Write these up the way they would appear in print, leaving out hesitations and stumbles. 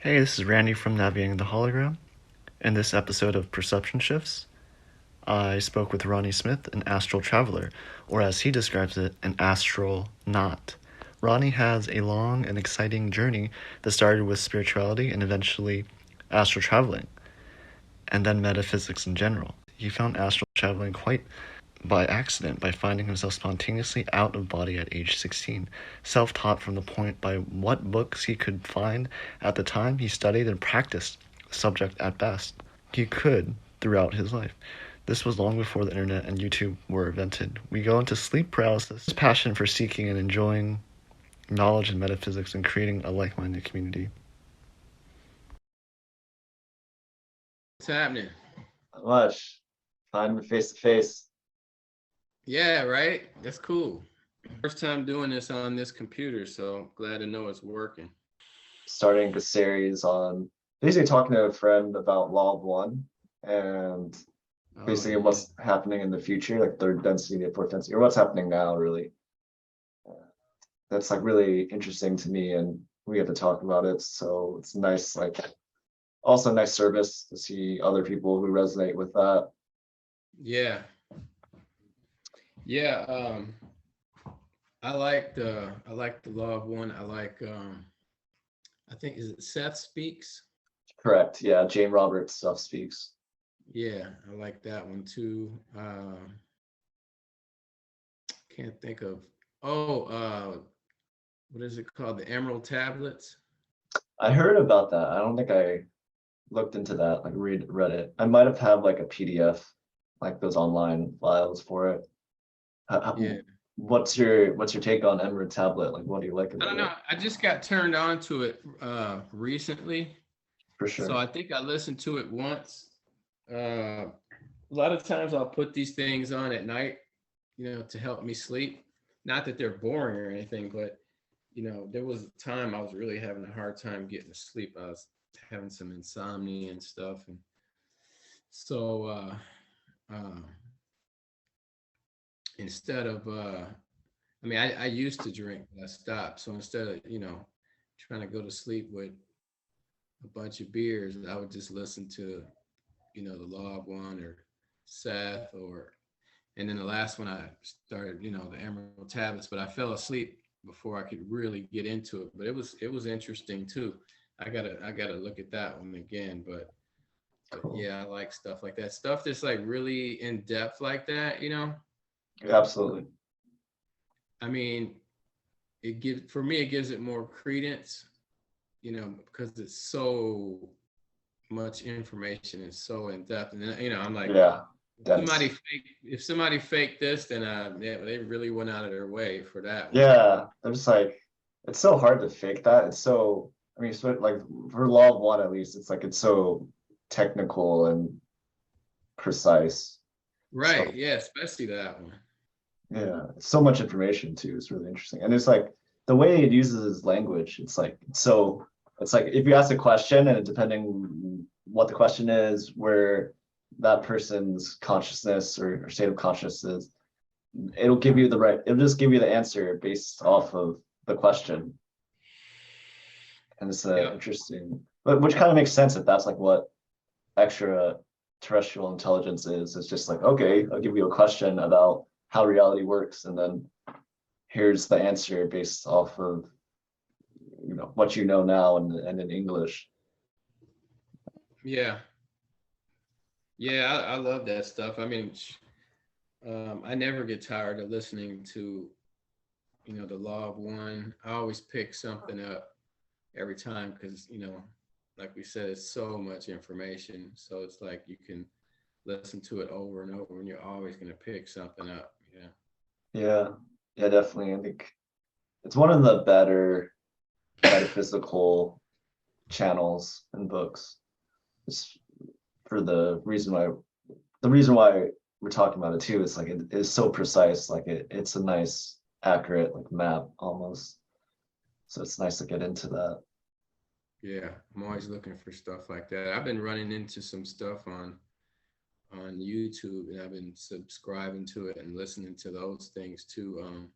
Hey, this is Randy from Navigating the Hologram. In this episode of Perception Shifts, I spoke with Ronnie Smith, an astral traveler, or as he describes it, an Astralnaut. Ronnie has a long and exciting journey that started with spirituality and eventually astral traveling, and then metaphysics in general. He found astral traveling quite by accident by finding himself spontaneously out of body at age 16. Self taught from the point by what books he could find at the time, he studied and practiced the subject at best he could throughout his life. This was long before the internet and YouTube were invented. We go into sleep paralysis, his passion for seeking and enjoying knowledge and metaphysics and creating a like minded community. What's happening? Not much. Finally face to face. Yeah, right. That's cool. First time doing this on this computer, so glad to know it's working. Starting a series on basically talking to a friend about Law of One and Oh, basically yeah. what's happening in the future, like third density, fourth density, or what's happening now, really. That's like really interesting to me, and we get to talk about it. So it's nice, like also nice service to see other people who resonate with that. Yeah. Yeah. I like the Law of One. I think is it Seth Speaks? Correct. Yeah, Jane Roberts stuff speaks. Yeah, I like that one too. Can't think of what is it called? The Emerald Tablets. I heard about that. I don't think I looked into that, like read it. I might have had like a PDF, like those online files for it. Yeah. What's your take on Emerald Tablet? Like, what do you like I about don't know. it? I just got turned on to it recently. For So sure. I think I listened to it once. A lot of times I'll put these things on at night, to help me sleep. Not that they're boring or anything, but there was a time I was really having a hard time getting to sleep. I was having some insomnia and stuff, and so uh, instead of, I used to drink, but I stopped. So instead of trying to go to sleep with a bunch of beers, I would just listen to the Law of One or Seth and then the last one I started, the Emerald Tablets, but I fell asleep before I could really get into it. But it was interesting too. I gotta look at that one again. But Cool. yeah, I like stuff like that. Stuff that's like really in depth like that. Absolutely. I mean, for me it gives it more credence, because it's so much information and so in depth. And then, I'm like, Yeah. somebody Dense. fake if somebody faked this, then yeah, they really went out of their way for that one. Yeah. I'm just like, it's so hard to fake that. It's so, I mean, like for Law of One at least, it's like it's so technical and precise. Right. So Yeah, especially that one. yeah, so much information too. It's really interesting. And it's like the way it uses his language, it's like if you ask a question and depending what the question is, where that person's consciousness or state of consciousness is, it'll just give you the answer based off of the question. And it's Yeah. interesting, but which kind of makes sense if that's like what extraterrestrial intelligence is. It's just like, okay, I'll give you a question about how reality works, and then here's the answer based off of what you know now and in English. Yeah. Yeah, I love that stuff. I mean, I never get tired of listening to, the Law of One. I always pick something up every time because, like we said, it's so much information. So it's like you can listen to it over and over and you're always going to pick something up. Yeah. Yeah, yeah, definitely. I think it's one of the better metaphysical channels and books. It's for the reason why we're talking about it too. It's like it is so precise. Like it's a nice, accurate like map almost. So it's nice to get into that. Yeah, I'm always looking for stuff like that. I've been running into some stuff on YouTube, and I've been subscribing to it and listening to those things too.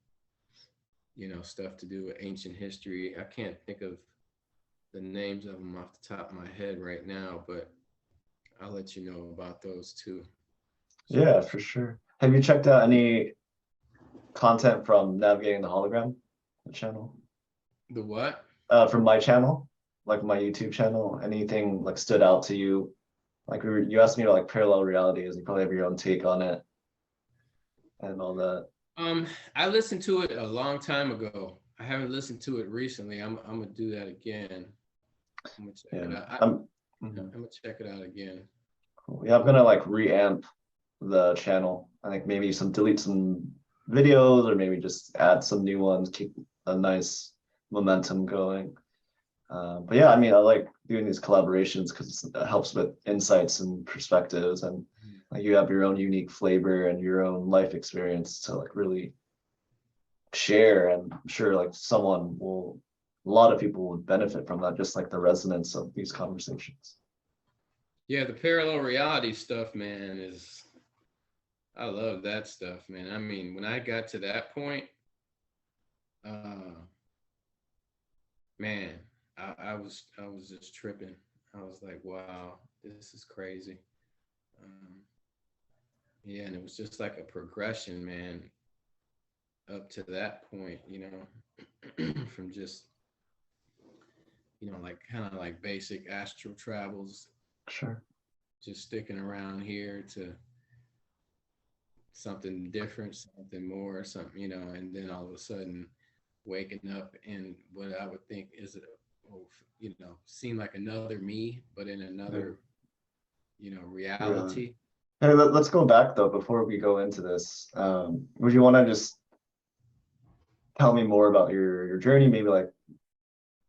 Stuff to do with ancient history. I can't think of the names of them off the top of my head right now, but I'll let you know about those too. Yeah, for sure. Have you checked out any content from Navigating the Hologram, the channel? The what? From my channel, like my YouTube channel, anything like stood out to you? Like you asked me to like parallel realities, you probably have your own take on it and all that. I listened to it a long time ago. I haven't listened to it recently. I'm gonna do that again. I'm gonna check it out. I'm gonna check it out again. Cool. Yeah, I'm gonna like reamp the channel. I think maybe delete some videos or maybe just add some new ones, keep a nice momentum going. But yeah, I mean, I like doing these collaborations because it helps with insights and perspectives, and like you have your own unique flavor and your own life experience to like really share. And I'm sure like a lot of people would benefit from that, just like the resonance of these conversations. Yeah, the parallel reality stuff, man, I love that stuff, man. I mean, when I got to that point, man, I was just tripping. I was like, wow, this is crazy. Yeah, and it was just like a progression, man, up to that point, from just, like kind of like basic astral travels, Sure. just sticking around here to something different, something more, something, and then all of a sudden waking up in what I would think is seem like another me, but in another, reality. Hey, let's go back though before we go into this. Would you want to just tell me more about your journey? Maybe like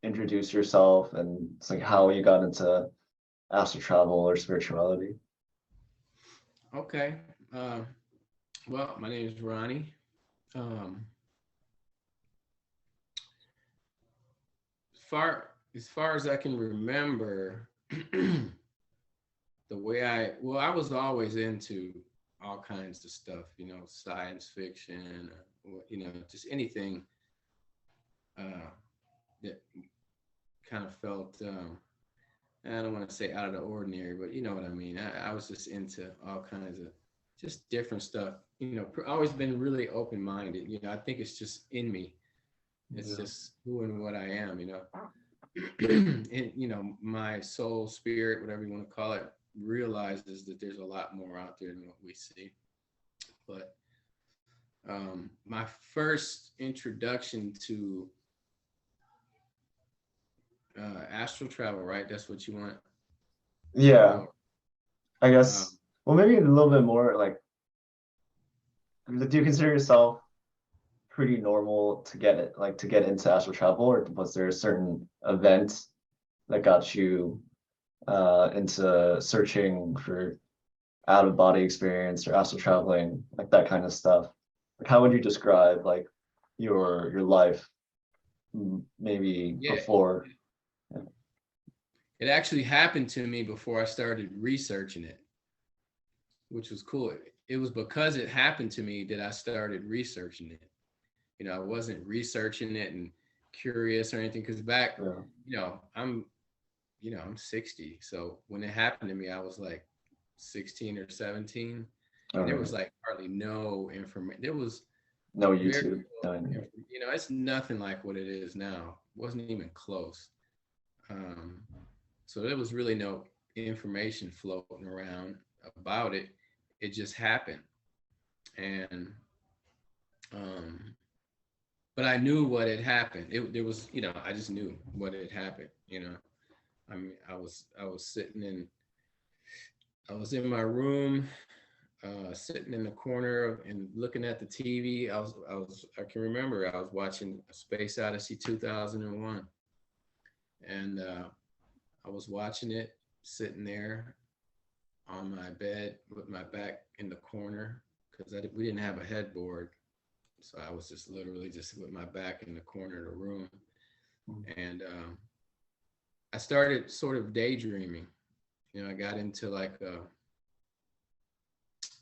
introduce yourself and it's like how you got into astral travel or spirituality. Okay. Well, my name is Ronnie. As far as I can remember, the way I was always into all kinds of stuff, science fiction, just anything that kind of felt, I don't want to say out of the ordinary, but you know what I mean. I was just into all kinds of just different stuff, always been really open-minded. I think it's just in me. It's just who and what I am, and, my soul, spirit, whatever you want to call it, realizes that there's a lot more out there than what we see. But my first introduction to astral travel, right? That's what you want. Yeah, I guess. Well, maybe a little bit more like, do you consider yourself pretty normal to get into astral travel, or was there a certain event that got you into searching for out of body experience or astral traveling, like that kind of stuff? Like, how would you describe like your life maybe before? It actually happened to me before I started researching it, which was cool. It was because it happened to me that I started researching it. I wasn't researching it and curious or anything, because back, I'm 60. So when it happened to me, I was like 16 or 17. And there was like hardly no information. There was no YouTube. It's nothing like what it is now. It wasn't even close. So there was really no information floating around about it. It just happened. And but I knew what had happened. There was, I just knew what had happened. I mean, I was in my room, sitting in the corner and looking at the TV. I can remember I was watching Space Odyssey 2001, and I was watching it sitting there on my bed with my back in the corner because we didn't have a headboard. So I was just literally just with my back in the corner of the room. And I started sort of daydreaming. I got into like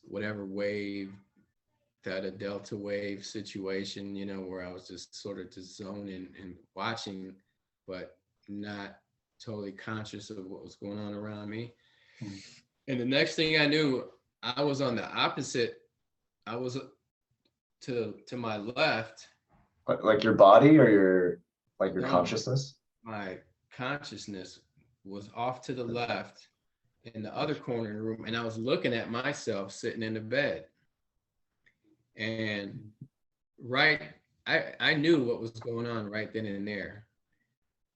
whatever wave, theta delta wave situation, where I was just sort of just zoning and watching, but not totally conscious of what was going on around me. Hmm. And the next thing I knew, I was on the opposite. I was to my left. Like your body or your like your No, consciousness? my consciousness was off to the left in the other corner of the room, and I was looking at myself sitting in the bed. And right, I knew what was going on right then and there.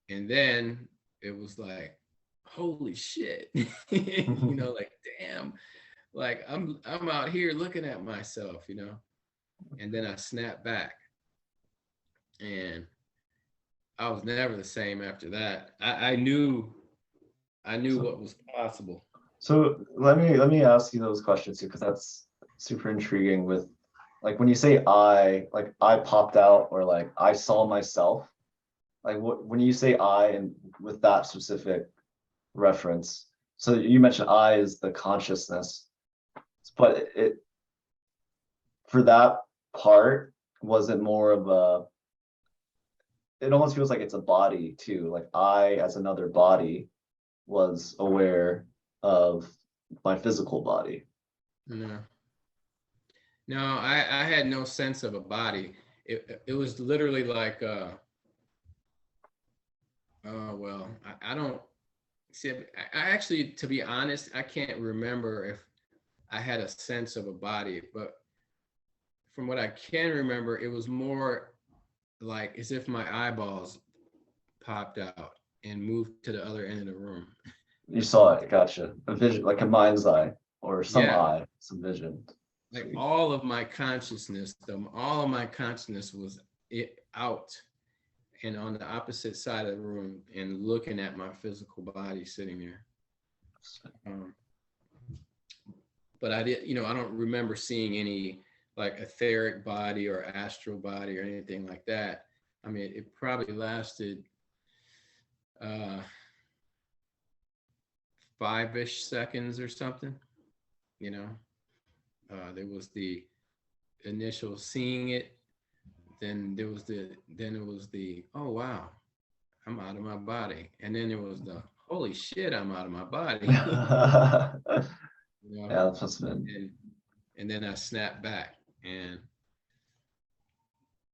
And then it was like, holy shit. You know, like, damn, like I'm out here looking at myself, you know. And then I snapped back, and I was never the same after that. I knew So, what was possible. so let me ask you those questions too, because that's super intriguing. With like when you say I, like I popped out or like I saw myself, like what when you say I and with that specific reference, so you mentioned I is the consciousness, but it for that part, was it more of a, it almost feels like it's a body too, like I as another body was aware of my physical body. No, no, I had no sense of a body. It was literally like, oh well, I don't see. I actually, to be honest, I can't remember if I had a sense of a body, but from what I can remember, it was more like as if my eyeballs popped out and moved to the other end of the room You or saw it, something. gotcha. A vision, like a mind's eye or some Yeah, eye, some vision. like Sweet. all of my consciousness, all of my consciousness was out and on the opposite side of the room and looking at my physical body sitting there. Um, but I did, you know, I don't remember seeing any like etheric body or astral body or anything like that. I mean, it probably lasted 5-ish seconds or something, you know. There was the initial seeing it, then it was the, oh wow, I'm out of my body. And then there was the, holy shit, I'm out of my body. Yeah, You know, that must have been. and then I snapped back, and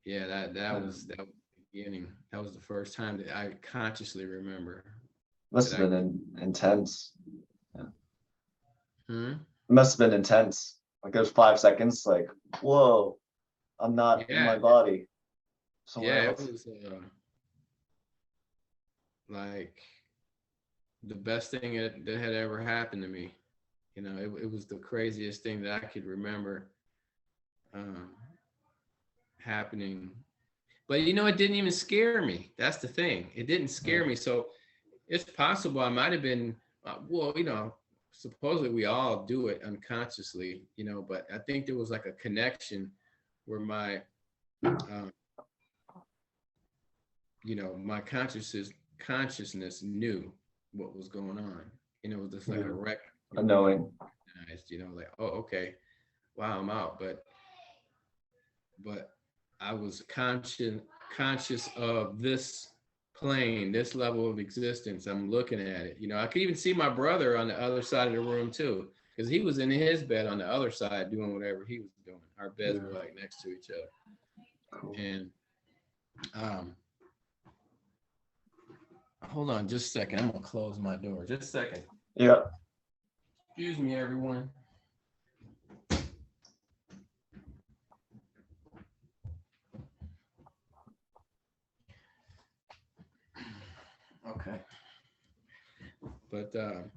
yeah, that was the beginning. That was the first time that I consciously remember Must that have I. been intense. Yeah. Hmm? It must have been intense. Like there's 5 seconds, like, whoa, I'm not in my Yeah, body, somewhere yeah, it else. was like the best thing that had ever happened to me. You know, it was the craziest thing that I could remember um, happening. But you know, it didn't even scare me. That's the thing. It didn't scare Yeah. me. So it's possible I might have been, well, you know, supposedly we all do it unconsciously, you know, but I think there was like a connection where my, um, you know, my consciousness knew what was going on. You know, it was just like a Yeah. rec, A knowing. you know, like, oh, okay, wow, I'm out. But I was conscious of this plane, this level of existence. I'm looking at it. You know, I could even see my brother on the other side of the room too, because he was in his bed on the other side doing whatever he was doing. Our beds were like next to each other. Cool. And hold on just a second. I'm gonna close my door. Just a second. Yeah. Excuse me, everyone. Okay. But but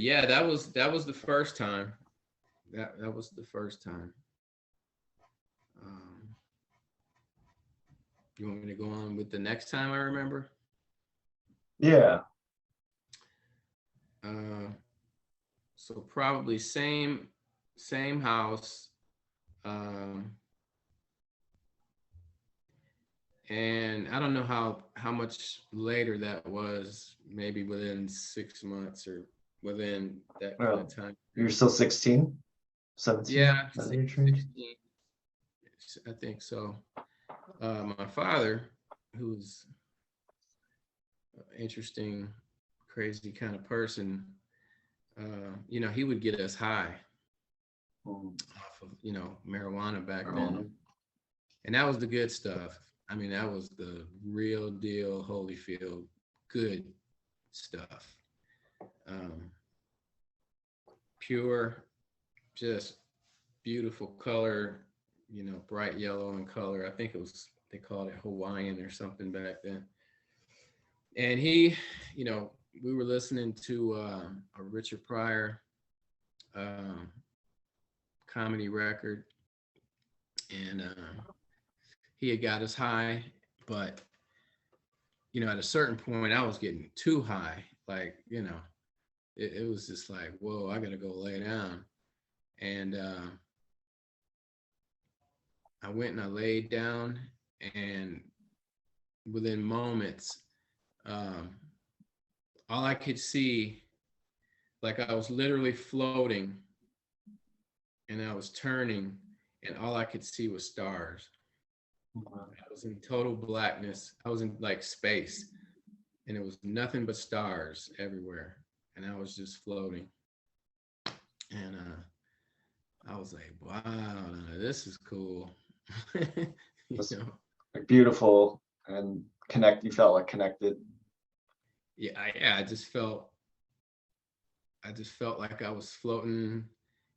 yeah, that was the first time. That was the first time. Um, you want me to go on with the next time I remember? Yeah. So probably same house. And I don't know how much later that was, maybe within 6 months or within that kind of time. You're still 16, 17 Yeah, at your age? 16, I think so. My father, who's interesting, crazy kind of person. You know, he would get us high off of, you know, marijuana back then. And that was the good stuff. I mean, that was the real deal, Holyfield, good stuff. Pure, just beautiful color, you know, bright yellow in color. I think it was, they called it Hawaiian or something back then. And he, you know, we were listening to a Richard Pryor comedy record, and he had got us high, but you know, at a certain point, I was getting too high. Like, you know, it was just like, whoa, I gotta go lay down. And I went and I laid down, and within moments, all I could see, like I was literally floating, and I was turning, and all I could see was stars. I was in total blackness. I was in like space, and it was nothing but stars everywhere, and I was just floating. And I was like, wow, this is cool. You know? Like beautiful and connect. You felt like connected. Yeah, I just felt like I was floating.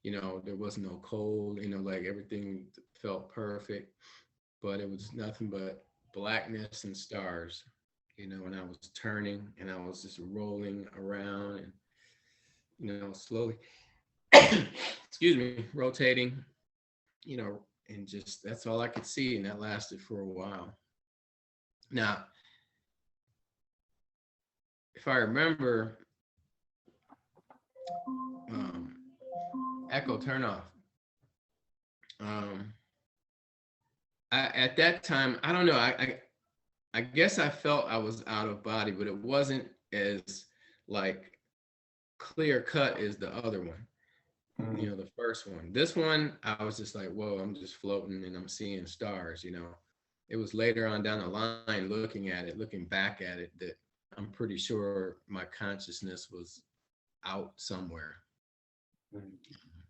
You know, there was no cold. You know, like everything felt perfect, but it was nothing but blackness and stars. You know, and I was turning, and I was just rolling around, and you know, slowly, excuse me, rotating. You know, and just that's all I could see, and that lasted for a while. Now, if I remember, echo turn off. At that time, I don't know. I guess I felt I was out of body, but it wasn't as like clear cut as the other one. You know, the first one. This one, I was just like, whoa, I'm just floating and I'm seeing stars. You know, it was later on down the line, looking back at it, that I'm pretty sure my consciousness was out somewhere.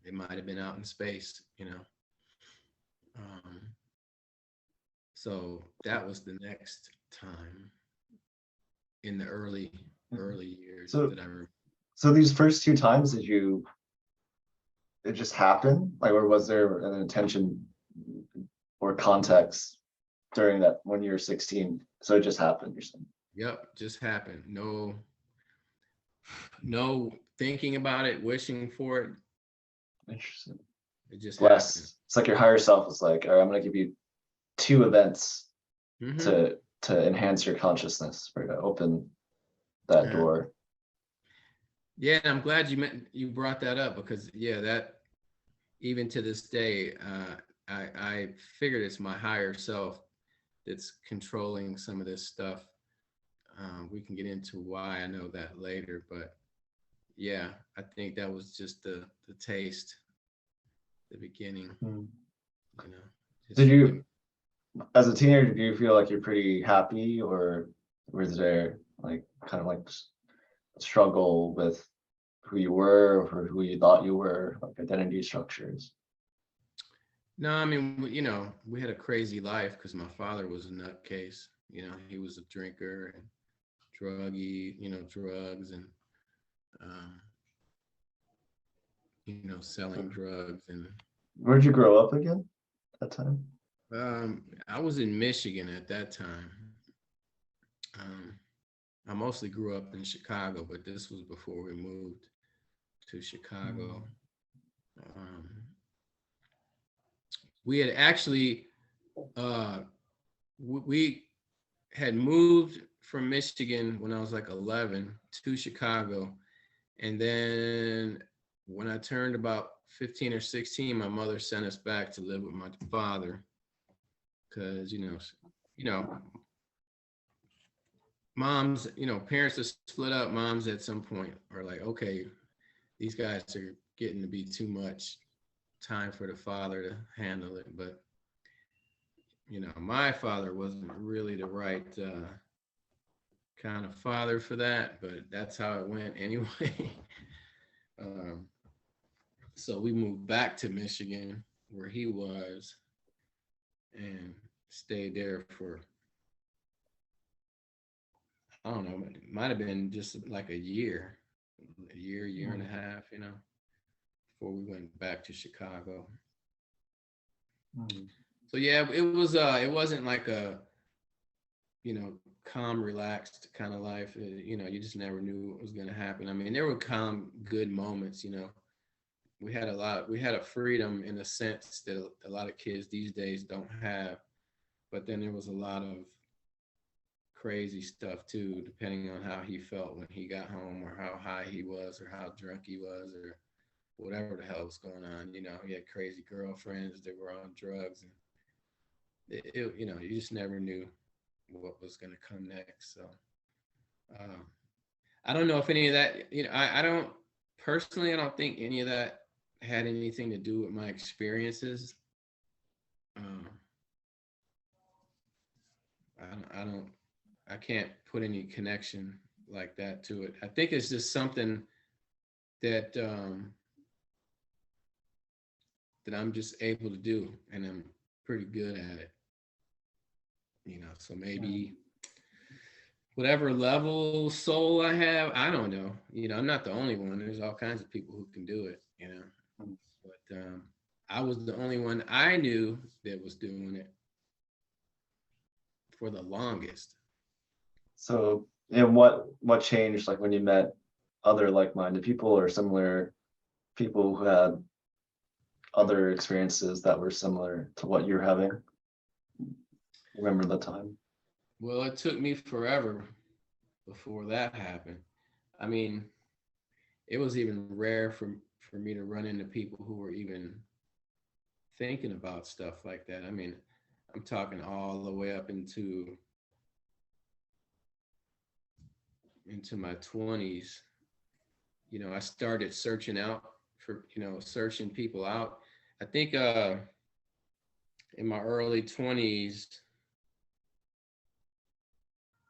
It might have been out in space, you know. So that was the next time in the early years that I remember. So these first two times, it just happened? Like, or was there an intention or context during that when you were 16? So it just happened, you're saying? Yep, just happened. No thinking about it, wishing for it. Interesting. It just Less. happened. It's like your higher self was like, all right, I'm gonna give you two events to enhance your consciously, or to open that door. Yeah, I'm glad you brought that up, because yeah, that even to this day, I figured it's my higher self that's controlling some of this stuff. We can get into why I know that later, but yeah, I think that was just the taste, the beginning. You know. Did you, as a teenager, do you feel like you're pretty happy, or was there like kind of like struggle with who you were or who you thought you were, like identity structures? No, I mean, you know, we had a crazy life because my father was a nutcase. You know, he was a drinker and druggy, you know, drugs and, you know, selling drugs. And where'd you grow up again at that time? I was in Michigan at that time. I mostly grew up in Chicago, but this was before we moved to Chicago. We had actually, we had moved from Michigan when I was like 11 to Chicago. And then when I turned about 15 or 16, my mother sent us back to live with my father. Cause you know, moms, you know, parents are split up. Moms at some point are like, okay, these guys are getting to be too much time for the father to handle it. But you know, my father wasn't really the right kind of father for that, but that's how it went anyway. um, so we moved back to Michigan where he was and stayed there for, I don't know, it might have been just like year and a half, you know, before we went back to Chicago. So yeah, it wasn't like a, you know, calm, relaxed kind of life. You know, you just never knew what was going to happen. I mean, there were calm, good moments, you know. We had a freedom in a sense that a lot of kids these days don't have. But then there was a lot of crazy stuff too, depending on how he felt when he got home, or how high he was, or how drunk he was, or whatever the hell was going on. You know, he had crazy girlfriends that were on drugs, and you know, you just never knew what was going to come next. So I don't know if any of that, you know, I don't personally, I don't think any of that had anything to do with my experiences. I can't put any connection like that to it. I think it's just something that that I'm just able to do, and I'm pretty good at it. You know, so maybe whatever level soul I have, I don't know. You know, I'm not the only one. There's all kinds of people who can do it, you know. But I was the only one I knew that was doing it for the longest. So, and what changed, like when you met other like-minded people or similar people who had other experiences that were similar to what you're having? Remember the time? Well, it took me forever before that happened. I mean, it was even rare for me to run into people who were even thinking about stuff like that. I mean, I'm talking all the way up into my 20s. You know, I started searching out for, you know, searching people out. I think in my early 20s,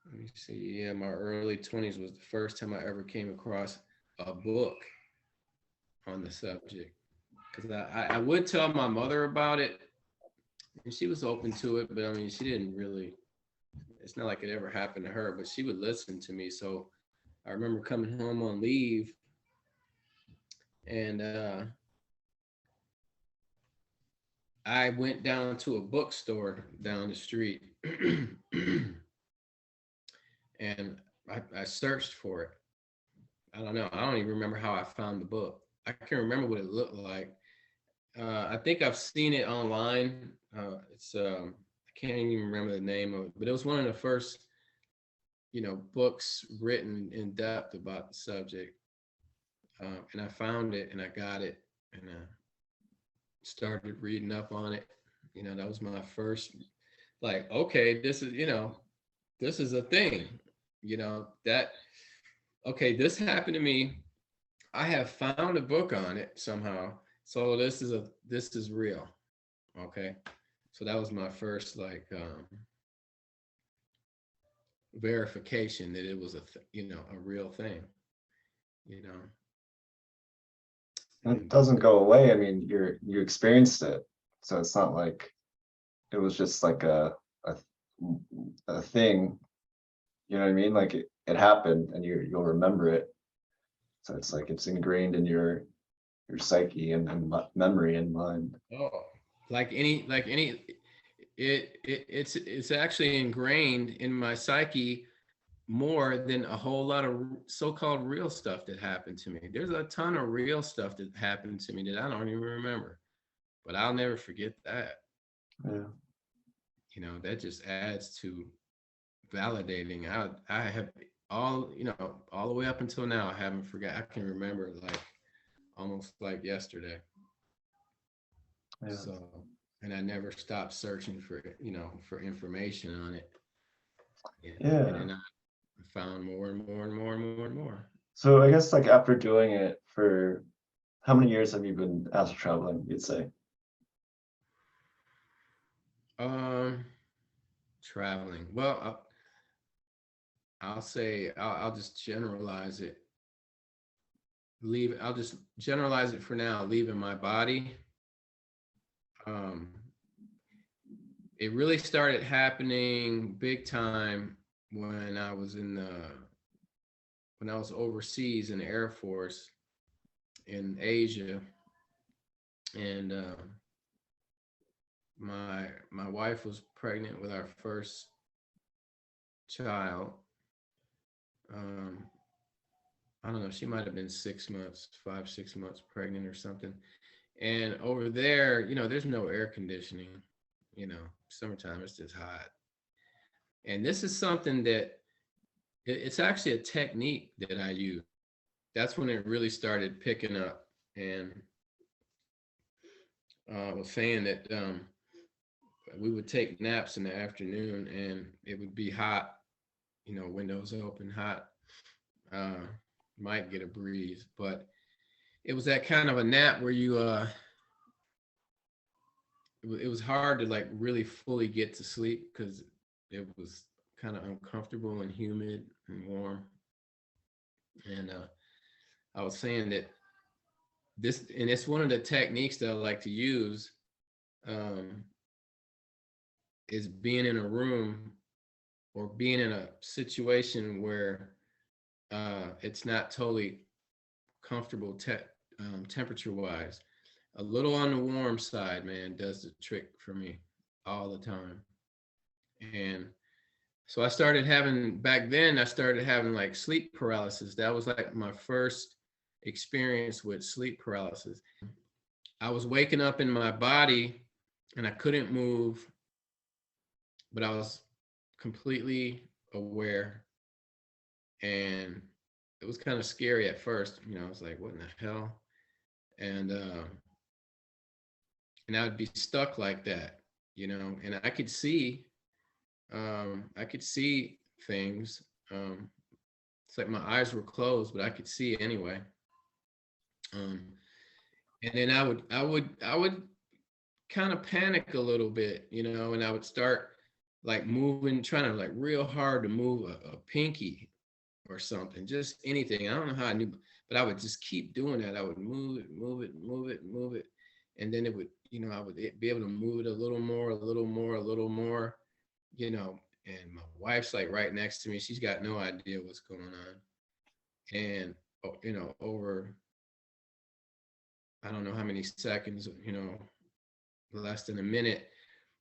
let me see, yeah, my early 20s was the first time I ever came across a book on the subject. Because I would tell my mother about it, and she was open to it, but I mean, she didn't really, it's not like it ever happened to her, but she would listen to me. So I remember coming home on leave, and I went down to a bookstore down the street and I searched for it. I don't know. I don't even remember how I found the book. I can remember what it looked like. I think I've seen it online. It's I can't even remember the name of it, but it was one of the first, you know, books written in depth about the subject. And I found it and I got it and started reading up on it. You know, that was my first, like, okay, this is, you know, this is a thing, you know, that, okay, this happened to me. I have found a book on it somehow. So this is real. Okay. So that was my first like verification that it was you know, a real thing, you know. And it doesn't go away. I mean, you experienced it. So it's not like it was just like a thing. You know what I mean? Like it happened and you'll remember it. So it's like it's ingrained in your psyche and memory and mind. Oh, like any it's actually ingrained in my psyche more than a whole lot of so-called real stuff that happened to me. There's a ton of real stuff that happened to me that I don't even remember, but I'll never forget that. Yeah. You know, that just adds to validating. I have all, you know, all the way up until now, I haven't forgot. I can remember like almost like yesterday. Yeah. So, and I never stopped searching for, you know, for information on it. Yeah. And then I found more and more and more and more and more. So I guess like after doing it for how many years have you been astral traveling, you'd say? Traveling. Well, I'll just generalize it. I'll just generalize it for now, leaving my body. It really started happening big time when I was overseas in the Air Force in Asia, and my wife was pregnant with our first child. I don't know, she might have been 6 months, 5-6 months pregnant or something. And over there, there's no air conditioning, summertime, it's just hot. And this is something that it's actually a technique that I use. That's when it really started picking up. And I was saying that we would take naps in the afternoon and it would be hot, windows open, hot. Might get a breeze, but it was that kind of a nap where you it was hard to like really fully get to sleep because it was kind of uncomfortable and humid and warm. And I was saying that it's one of the techniques that I like to use, is being in a room or being in a situation where it's not totally comfortable temperature wise. A little on the warm side, man, does the trick for me all the time. And so I started having like sleep paralysis. That was like my first experience with sleep paralysis. I was waking up in my body and I couldn't move, but I was completely aware. And it was kind of scary at first. I was like, what in the hell? And I would be stuck like that, and I could see things. It's like my eyes were closed, but I could see anyway. And then I would kind of panic a little bit, and I would start like moving, trying to like real hard to move a pinky or something, just anything. I don't know how I knew, but I would just keep doing that. I would move it. And then it would, I would be able to move it a little more, and my wife's like right next to me. She's got no idea what's going on. And, over, I don't know how many seconds, less than a minute,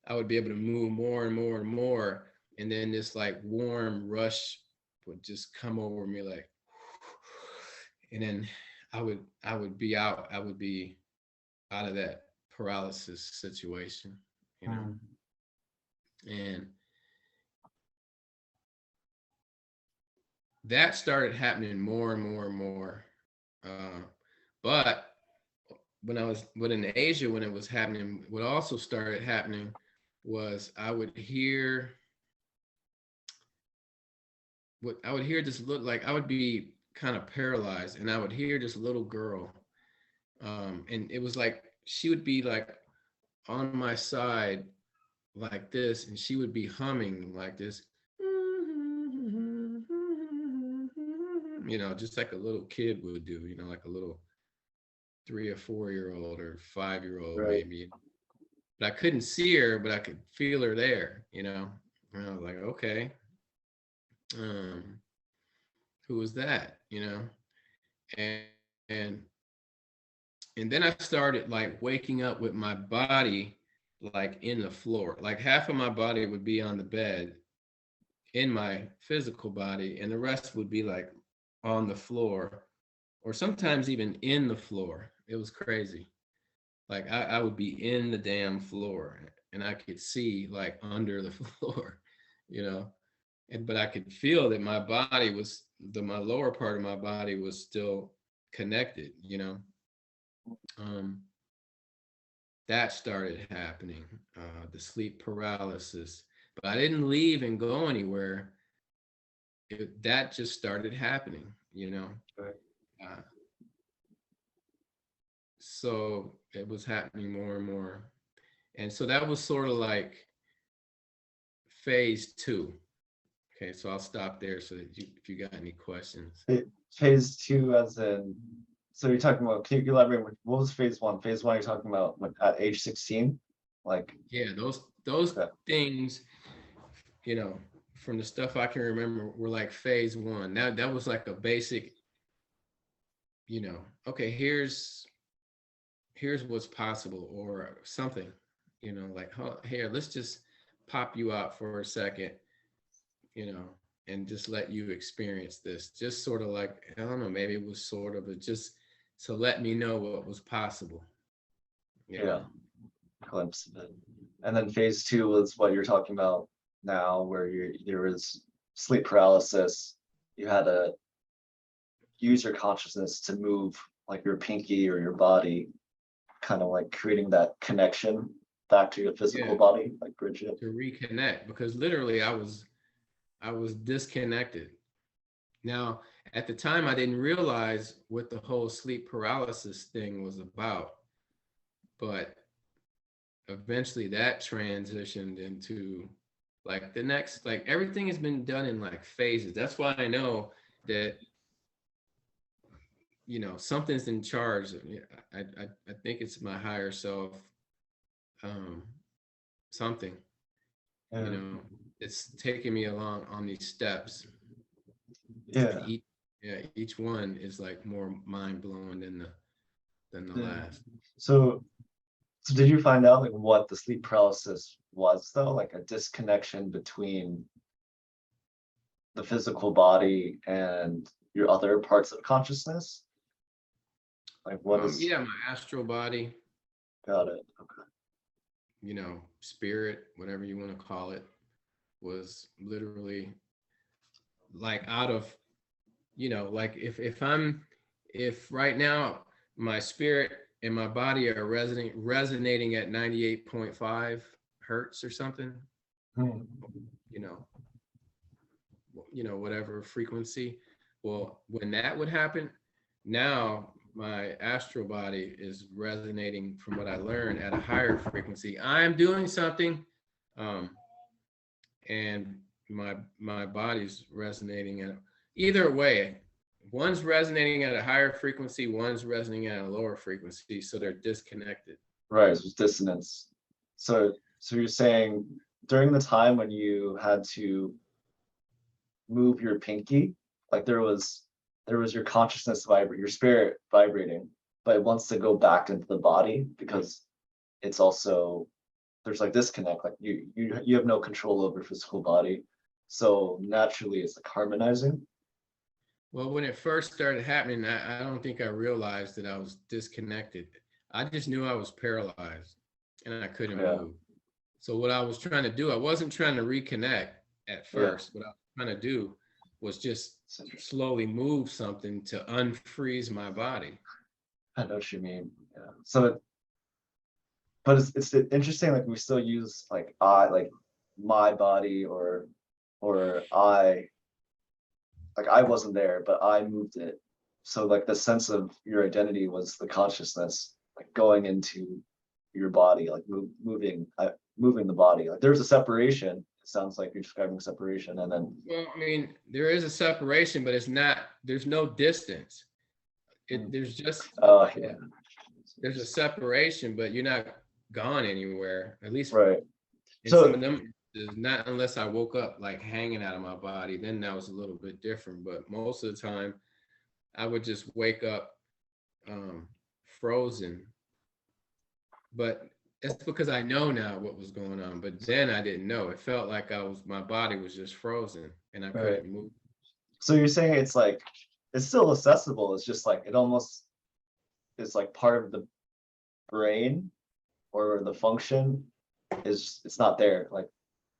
I would be able to move more and more and more. And then this like warm rush would just come over me, like, and then I would be out of that paralysis situation, and that started happening more and more and more. But when in Asia, when it was happening, what also started happening was I would hear this look like I would be kind of paralyzed, and I would hear this little girl, and it was like she would be like on my side like this, and she would be humming like this, just like a little kid would do, like a little 3 or 4-year-old or 5-year-old, right, maybe. But I couldn't see her, but I could feel her there, and I was like, okay, who was that, and then I started like waking up with my body like in the floor. Like half of my body would be on the bed in my physical body, and the rest would be like on the floor, or sometimes even in the floor. It was crazy. Like I would be in the damn floor, and I could see like under the floor, but I could feel that my body was my lower part of my body was still connected, that started happening, the sleep paralysis, but I didn't leave and go anywhere. That just started happening, Right. So it was happening more and more. And so that was sort of like phase 2. Okay, so I'll stop there so that if you got any questions. Phase two, as in, so you're talking about, can you elaborate, what was phase one? Phase one, you're talking about like at age 16? Like, Yeah, those okay. things, you know, from the stuff I can remember were like phase one. That was like a basic, you know, okay, here's what's possible or something, you know, like, oh, here, let's just pop you out for a second, you know, and just let you experience this. Just sort of like, I don't know, maybe it was sort of a just to let me know what was possible. You Yeah, know? glimpse of it. And then phase two was what you're talking about now, where there was sleep paralysis. You had to use your consciousness to move like your pinky or your body, kind of like creating that connection back to your physical Yeah, body, like bridge it. to reconnect, because literally I was disconnected. Now, at the time, I didn't realize what the whole sleep paralysis thing was about, but eventually that transitioned into like the next, like everything has been done in like phases. That's why I know that, you know, something's in charge. I think it's my higher self, um, something, you Yeah. know, it's taking me along on these steps. Yeah. And each one is like more mind blowing than the Yeah. last. So did you find out like what the sleep paralysis was though? Like a disconnection between the physical body and your other parts of consciousness? Like what is, Yeah, my astral body, got it. Okay. you know, spirit, whatever you want to call it, was literally like out of, you know, like if right now my spirit and my body are resonating at 98.5 hertz or something, Hmm. you know, whatever frequency. Well, when that would happen, now my astral body is resonating, from what I learned, at a higher frequency. I'm doing something, um, and my body's resonating at either way. One's resonating at a higher frequency, one's resonating at a lower frequency, so they're disconnected. Right, it was dissonance. So you're saying during the time when you had to move your pinky, like there was your consciousness vibrate, your spirit vibrating, but it wants to go back into the body because it's also, there's like disconnect, like you have no control over your physical body. So naturally it's like harmonizing. Well, when it first started happening, I don't think I realized that I was disconnected. I just knew I was paralyzed and I couldn't Yeah, move. So what I was trying to do, I wasn't trying to reconnect at yeah. first. What I was trying to do was just It's interesting. slowly move something to unfreeze my body. I know what you mean. Yeah. So but it's interesting, like we still use like I, like my body, or I, like I wasn't there but I moved it. So like the sense of your identity was the consciousness like going into your body, like moving the body. Like there's a separation, it sounds like you're describing separation, and then Well, I mean, there is a separation, but it's not, there's no distance. oh yeah, There's a separation, but you're not gone anywhere. At least right. in some So of them, not unless I woke up like hanging out of my body, then that was a little bit different. But most of the time, I would just wake up frozen. But it's because I know now what was going on. But then I didn't know. It felt like my body was just frozen and I right, couldn't move. so you're saying it's like it's still accessible, it's just like it almost is like part of the brain, or the function is, it's not there, like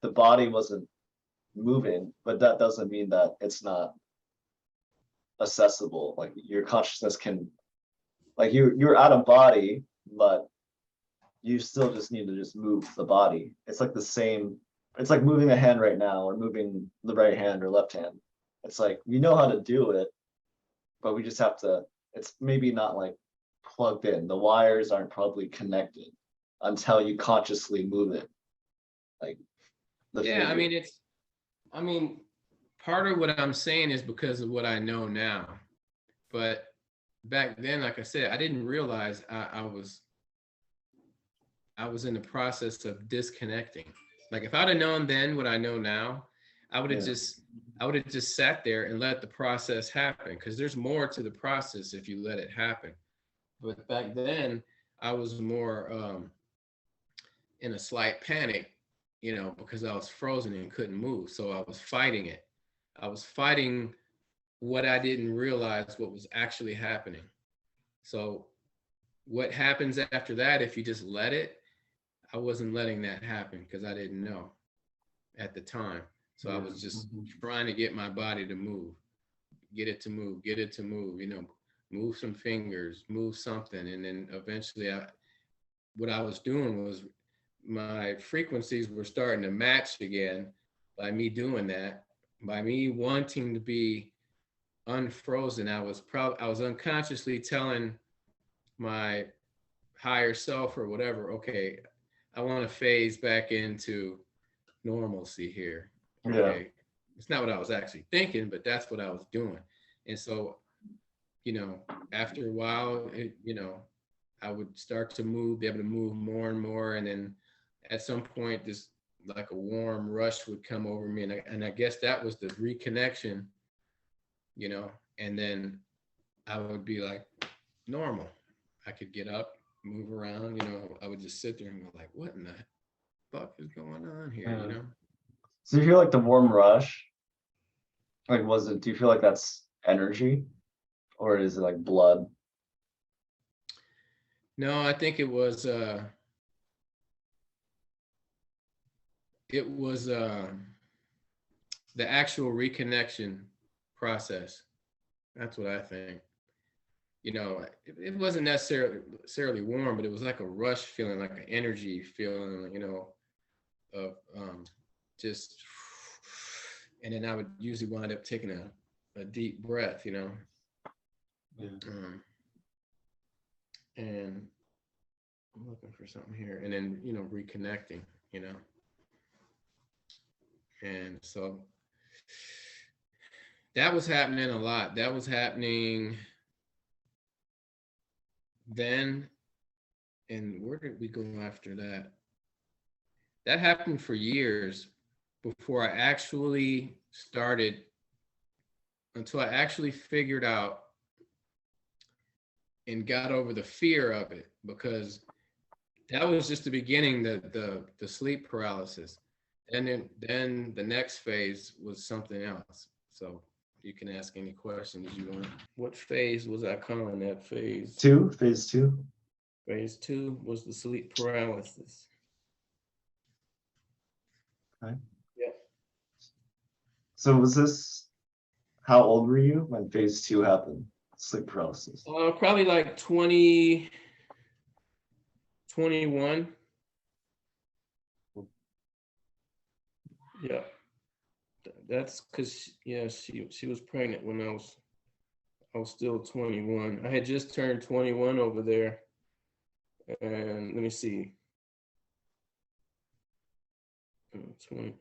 the body wasn't moving, but that doesn't mean that it's not accessible. Like your consciousness can, like you're out of body, but you still just need to just move the body. It's like the same, it's like moving a hand right now or moving the right hand or left hand. It's like we know how to do it, but we just have to, it's maybe not like plugged in, the wires aren't probably connected until you consciously move it, like the Yeah, I finger. mean, I mean, part of what I'm saying is because of what I know now. But back then, like I said, I didn't realize I was in the process of disconnecting. Like if I'd have known then what I know now, I would have just sat there and let the process happen, because there's more to the process if you let it happen. But back then, I was more in a slight panic, because I was frozen and couldn't move. So I was fighting it. I was fighting what I didn't realize what was actually happening. So what happens after that, if you just let it, I wasn't letting that happen because I didn't know at the time. So I was just trying to get my body to move, get it to move, move some fingers, move something. And then eventually what I was doing was my frequencies were starting to match again by me doing that, by me wanting to be unfrozen. I was unconsciously telling my higher self or whatever, okay, I want to phase back into normalcy here. Okay. Yeah. It's not what I was actually thinking, but that's what I was doing. And so, after a while, I would start to move, be able to move more and more. And then at some point, this like a warm rush would come over me. And I guess that was the reconnection, and then I would be like normal. I could get up, move around, I would just sit there and go like, what in the fuck is going on here, So you feel like the warm rush, like do you feel like that's energy or is it like blood? No, I think it was the actual reconnection process. That's what I think. It wasn't necessarily warm, but it was like a rush feeling, like an energy feeling, of just, and then I would usually wind up taking a deep breath, Yeah. And I'm looking for something here, and then, reconnecting, and so that was happening a lot. That was happening then. And where did we go after that? That happened for years before I actually started, until I actually figured out and got over the fear of it, because that was just the beginning, the sleep paralysis. And then the next phase was something else. So you can ask any questions you want. What phase was I calling that phase? Phase two. Phase 2 was the sleep paralysis. Okay. Yeah. So how old were you when phase 2 happened? Sleep paralysis. Probably like 20, 21. Yeah. That's because, yeah, she was pregnant when I was still 21. I had just turned 21 over there. And let me see. 20.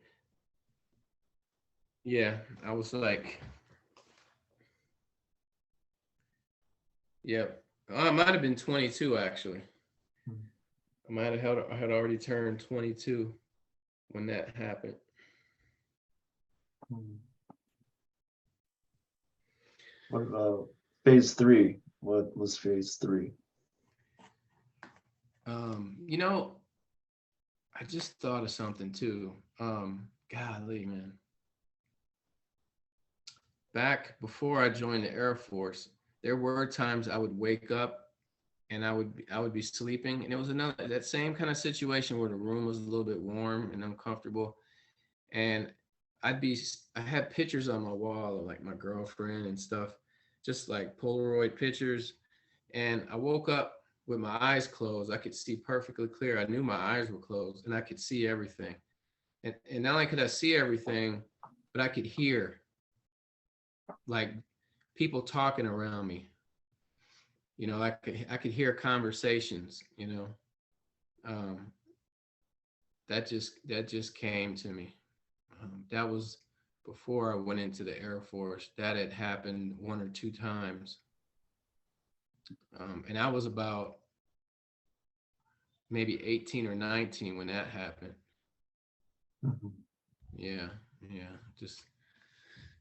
Yeah, I was like, yeah, I might have been 22 actually. I had already turned 22 when that happened. What about phase 3? What was phase 3? I just thought of something too. Golly, man. Back before I joined the Air Force, there were times I would wake up and I would be sleeping, and it was that same kind of situation where the room was a little bit warm and uncomfortable, and I had pictures on my wall of like my girlfriend and stuff, just like Polaroid pictures, and I woke up with my eyes closed. I could see perfectly clear. I knew my eyes were closed and I could see everything. And not only could I see everything, but I could hear like people talking around me. I could hear conversations, that just came to me. That was before I went into the Air Force. That had happened 1 or 2 times. And I was about maybe 18 or 19 when that happened. Yeah, just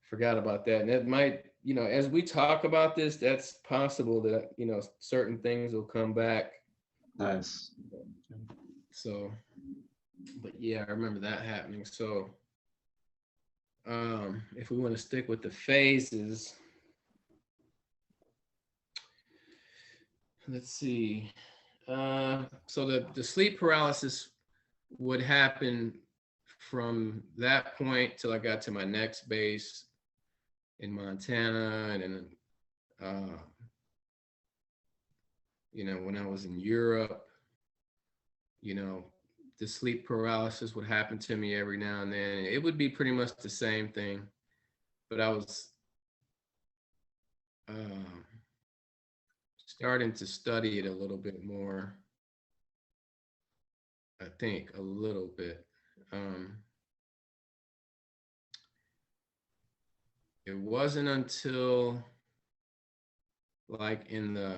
forgot about that. And that might, as we talk about this, that's possible that, certain things will come back. Nice. So, but yeah, I remember that happening. So, if we want to stick with the phases, let's see. So the sleep paralysis would happen from that point till I got to my next base in Montana, and then, when I was in Europe, the sleep paralysis would happen to me every now and then. It would be pretty much the same thing, but I was starting to study it a little bit more. I think a little bit. It wasn't until like in the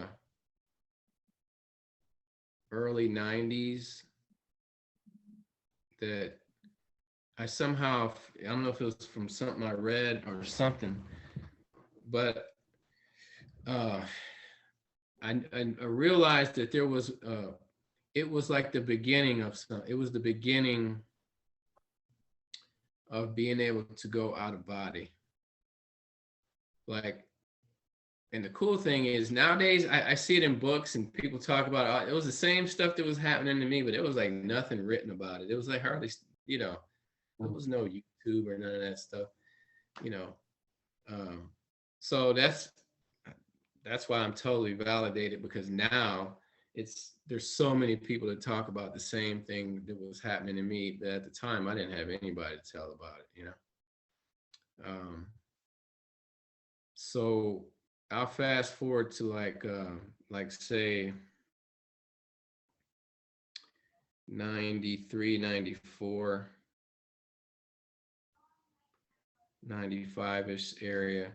early 90s that I somehow, I don't know if it was from something I read or something, but I realized that there was, it was like the beginning of something. It was the beginning of being able to go out of body. Like, and the cool thing is nowadays I see it in books and people talk about it was the same stuff that was happening to me, but it was like nothing written about it. It was like hardly, there was no YouTube or none of that stuff, so that's why I'm totally validated, because now there's so many people that talk about the same thing that was happening to me, but at the time I didn't have anybody to tell about it, so I'll fast forward to like say 93, 94, 95-ish area.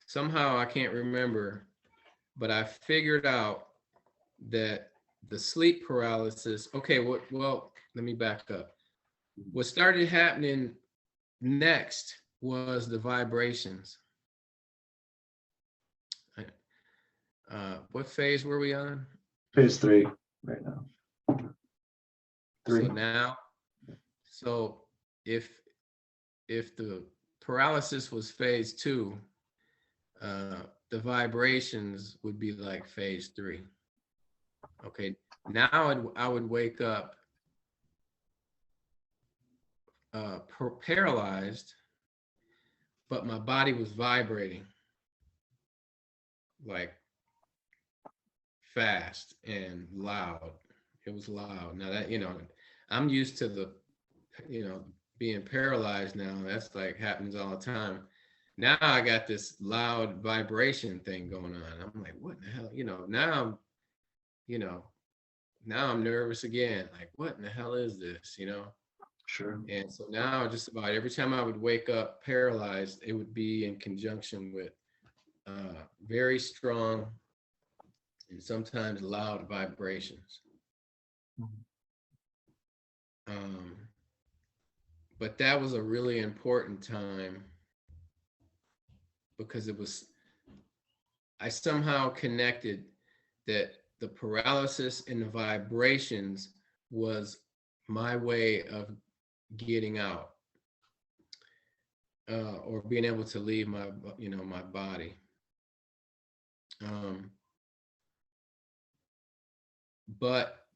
Somehow I can't remember, but I figured out that the sleep paralysis, well, let me back up. What started happening next was the vibrations. What phase were we on? Phase 3 right now. 3. So if the paralysis was phase 2, the vibrations would be like phase 3. Okay, now I would wake up paralyzed, but my body was vibrating like fast and loud. It was loud. Now that, I'm used to the, being paralyzed now. That's like happens all the time. Now I got this loud vibration thing going on. I'm like, what in the hell? Now I'm nervous again. Like, what in the hell is this? Sure. And so now just about every time I would wake up paralyzed, it would be in conjunction with very strong and sometimes loud vibrations. But that was a really important time because I somehow connected that the paralysis and the vibrations was my way of getting out, or being able to leave my body. But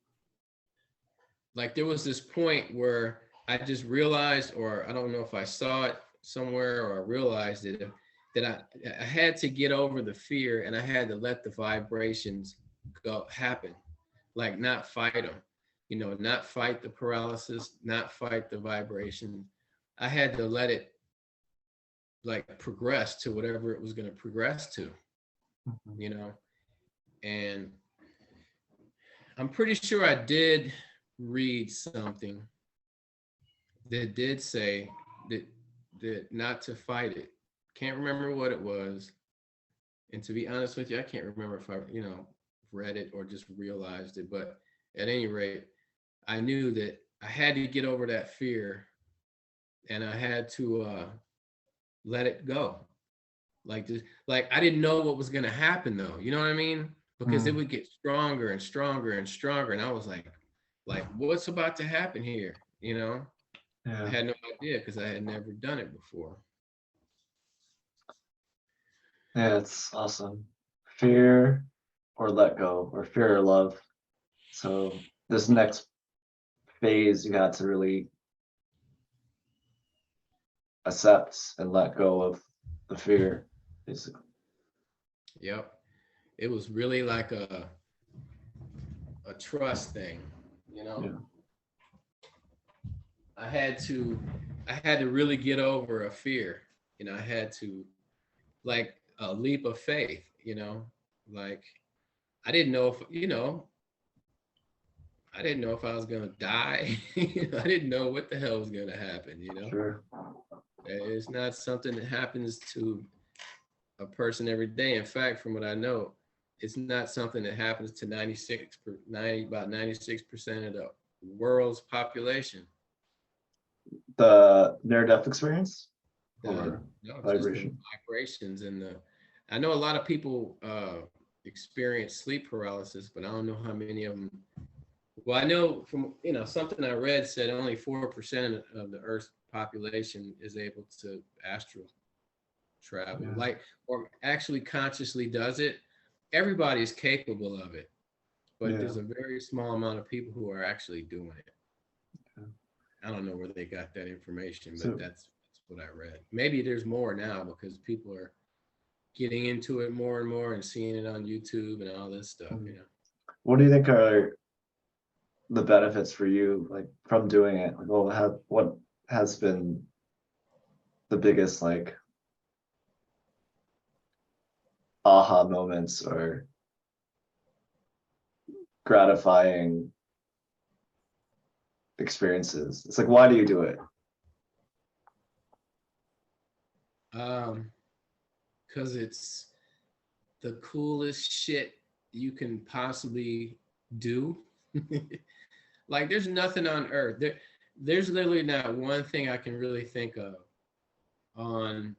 like there was this point where I just realized, or I don't know if I saw it somewhere or I realized it, that I had to get over the fear and I had to let the vibrations happen, like not fight them, not fight the paralysis, not fight the vibration. I had to let it like progress to whatever it was going to progress to, and I'm pretty sure I did read something that did say that that not to fight it. Can't remember what it was. And to be honest with you, I can't remember if I, read it or just realized it. But at any rate, I knew that I had to get over that fear, and I had to let it go. Like this, like I didn't know what was gonna happen though. You know what I mean? Because it would get stronger and stronger and stronger, and I was like what's about to happen here? I had no idea because I had never done it before. Yeah, it's awesome. Fear or let go, or fear or love. So this next phase, you had to really accept and let go of the fear, basically. Yep. It was really like a trust thing, Yeah. I had to really get over a fear. I had to, like a leap of faith, like I didn't know if, I didn't know if I was gonna die. I didn't know what the hell was gonna happen, Sure. It's not something that happens to a person every day. In fact, from what I know, it's not something that happens to about 96% of the world's population. The near-death experience or No, just the vibration. vibrations I know a lot of people experience sleep paralysis, but I don't know how many of them. Well, I know from something I read said only 4% of the Earth's population is able to astral travel, or actually consciously does it. Everybody's capable of it, but there's a very small amount of people who are actually doing it. I don't know where they got that information, but that's what I read. Maybe there's more now because people are getting into it more and more and seeing it on YouTube and all this stuff. What do you think are the benefits for you, like from doing it? Like, what has been the biggest like aha moments or gratifying experiences? It's like, why do you do it? Because it's the coolest shit you can possibly do. Like there's nothing on earth. There's literally not one thing I can really think of on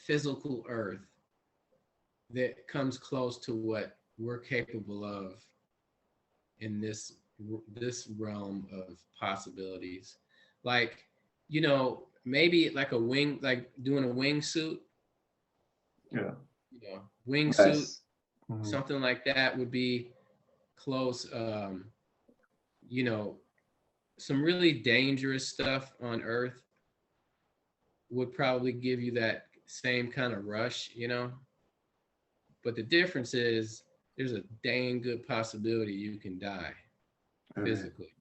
physical earth that comes close to what we're capable of in this realm of possibilities. Like, maybe like a wing, like doing a wingsuit. Yeah. Wingsuit, Nice. something like that would be close. Some really dangerous stuff on Earth would probably give you that same kind of rush, But the difference is there's a dang good possibility you can die physically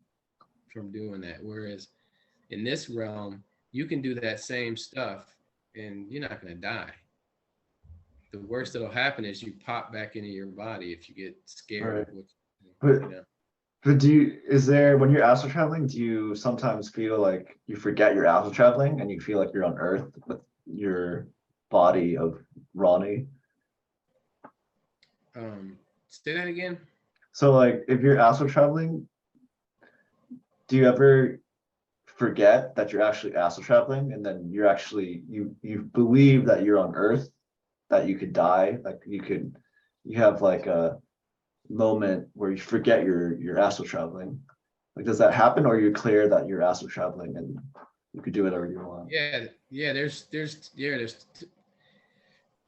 from doing that. Whereas in this realm, you can do that same stuff and you're not going to die. The worst that'll happen is you pop back into your body if you get scared. But when you're astral traveling, do you sometimes feel like you forget you're astral traveling and you feel like you're on Earth with your body of Ronnie? Say that again. So like if you're astral traveling, do you ever forget that you're actually astral traveling and then you're actually you believe that you're on Earth, that you could die, like you have like a moment where you forget you're astral traveling? Like, does that happen, or are you clear that you're astral traveling and you could do whatever you want? There's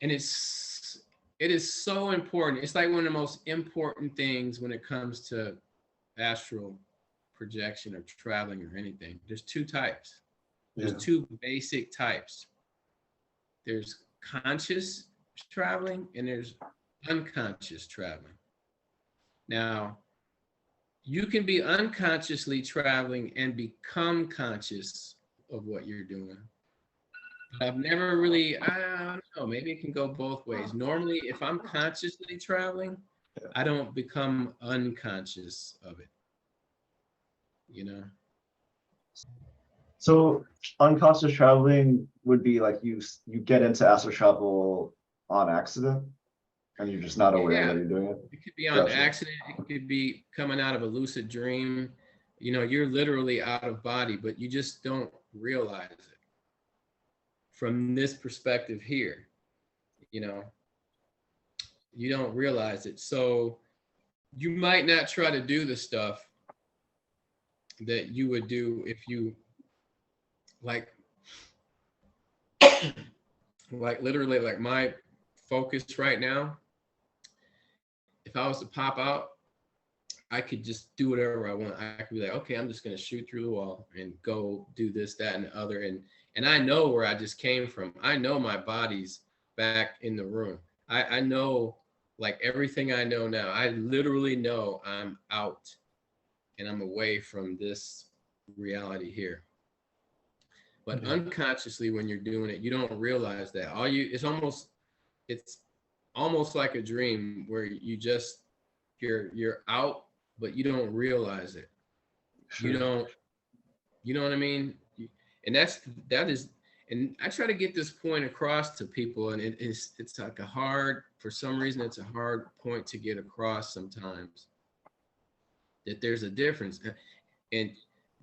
and it is so important. It's like one of the most important things when it comes to astral projection or traveling or anything. There's two types. There's two basic types. There's conscious traveling and there's unconscious traveling. Now, you can be unconsciously traveling and become conscious of what you're doing. I've never really, I don't know, maybe it can go both ways. Normally, if I'm consciously traveling, I don't become unconscious of it, So unconscious traveling would be like you get into astral travel on accident and you're just not aware Yeah, that you're doing it. it could be on Gotcha. accident. It could be coming out of a lucid dream. You know, you're literally out of body, but you just don't realize it from this perspective here. You know, you don't realize it. So you might not try to do the stuff that you would do if you like like literally like my focus right now, if I was to pop out, I could just do whatever I want. I could be like, okay, I'm just gonna shoot through the wall and go do this, that, and the other. And I know where I just came from. I know my body's back in the room. I know like everything I know now. I literally know I'm out and I'm away from this reality here. But unconsciously, when you're doing it, you don't realize that. It's almost like a dream where you're out, but you don't realize it. Sure. You know what I mean? And that is, and I try to get this point across to people, and it's like for some reason, it's a hard point to get across sometimes, that there's a difference. And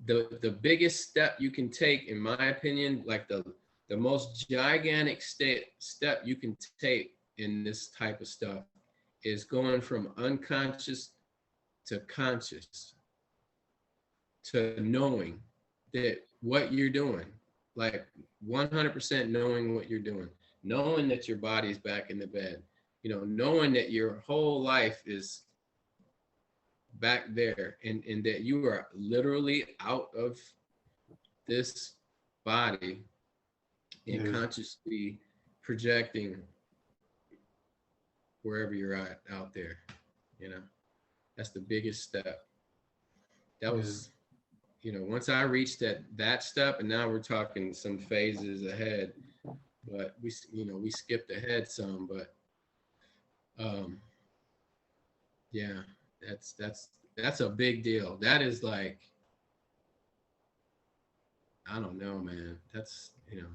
the biggest step you can take, in my opinion, like the most gigantic step you can take in this type of stuff is going from unconscious to conscious, to knowing that what you're doing, like 100% knowing what you're doing, knowing that your body's back in the bed, you know, knowing that your whole life is back there, and that you are literally out of this body and consciously projecting wherever you're at out there. You know, that's the biggest step. That was, you know, once I reached that step, and now we're talking some phases ahead, but we skipped ahead some, but yeah, that's a big deal. That is like, I don't know, man. That's, you know,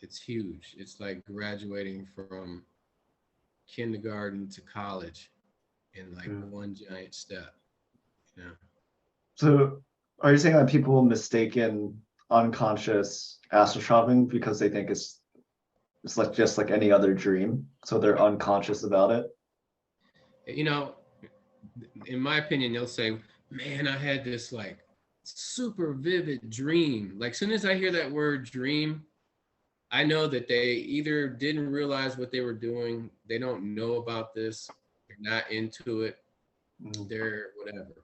it's huge. It's like graduating from kindergarten to college in like one giant step. You know? So are you saying that people mistaken unconscious astral traveling because they think it's like just like any other dream, so they're unconscious about it? You know, in my opinion, they'll say, man, I had this like super vivid dream. Like, soon as I hear that word dream, I know that they either didn't realize what they were doing, they don't know about this, they're not into it, they're whatever,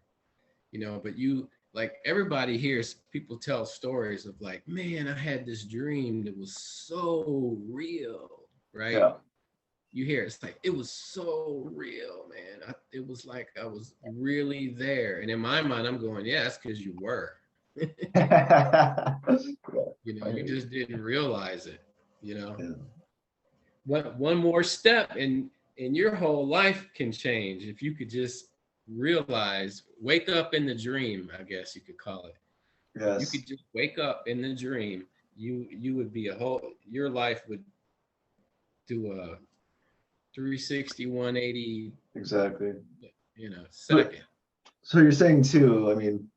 you know. But you, like, everybody hears people tell stories of like, man, I had this dream that was so real, right? Yeah. You hear it's like, it was so real, man. It was like I was really there. And in my mind, I'm going, yeah, that's because you were. You know, you just didn't realize it, you know. One more step and your whole life can change if you could just realize, wake up in the dream, I guess you could call it. Yes. You could just wake up in the dream, you would be your life would do a 360, 180, exactly, you know, second. So you're saying too, I mean,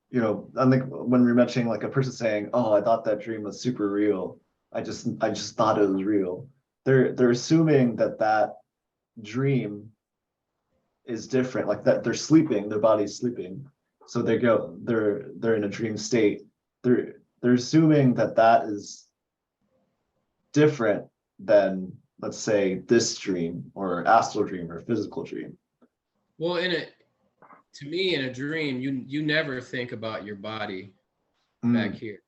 you know, I think when we're mentioning like a person saying, oh, I thought that dream was super real, I just thought it was real, they're assuming that that dream is different, like that they're sleeping, their body's sleeping, so they're in a dream state, they're assuming that that is different than, let's say, this dream or astral dream or physical dream. Well, to me, in a dream, you never think about your body back here.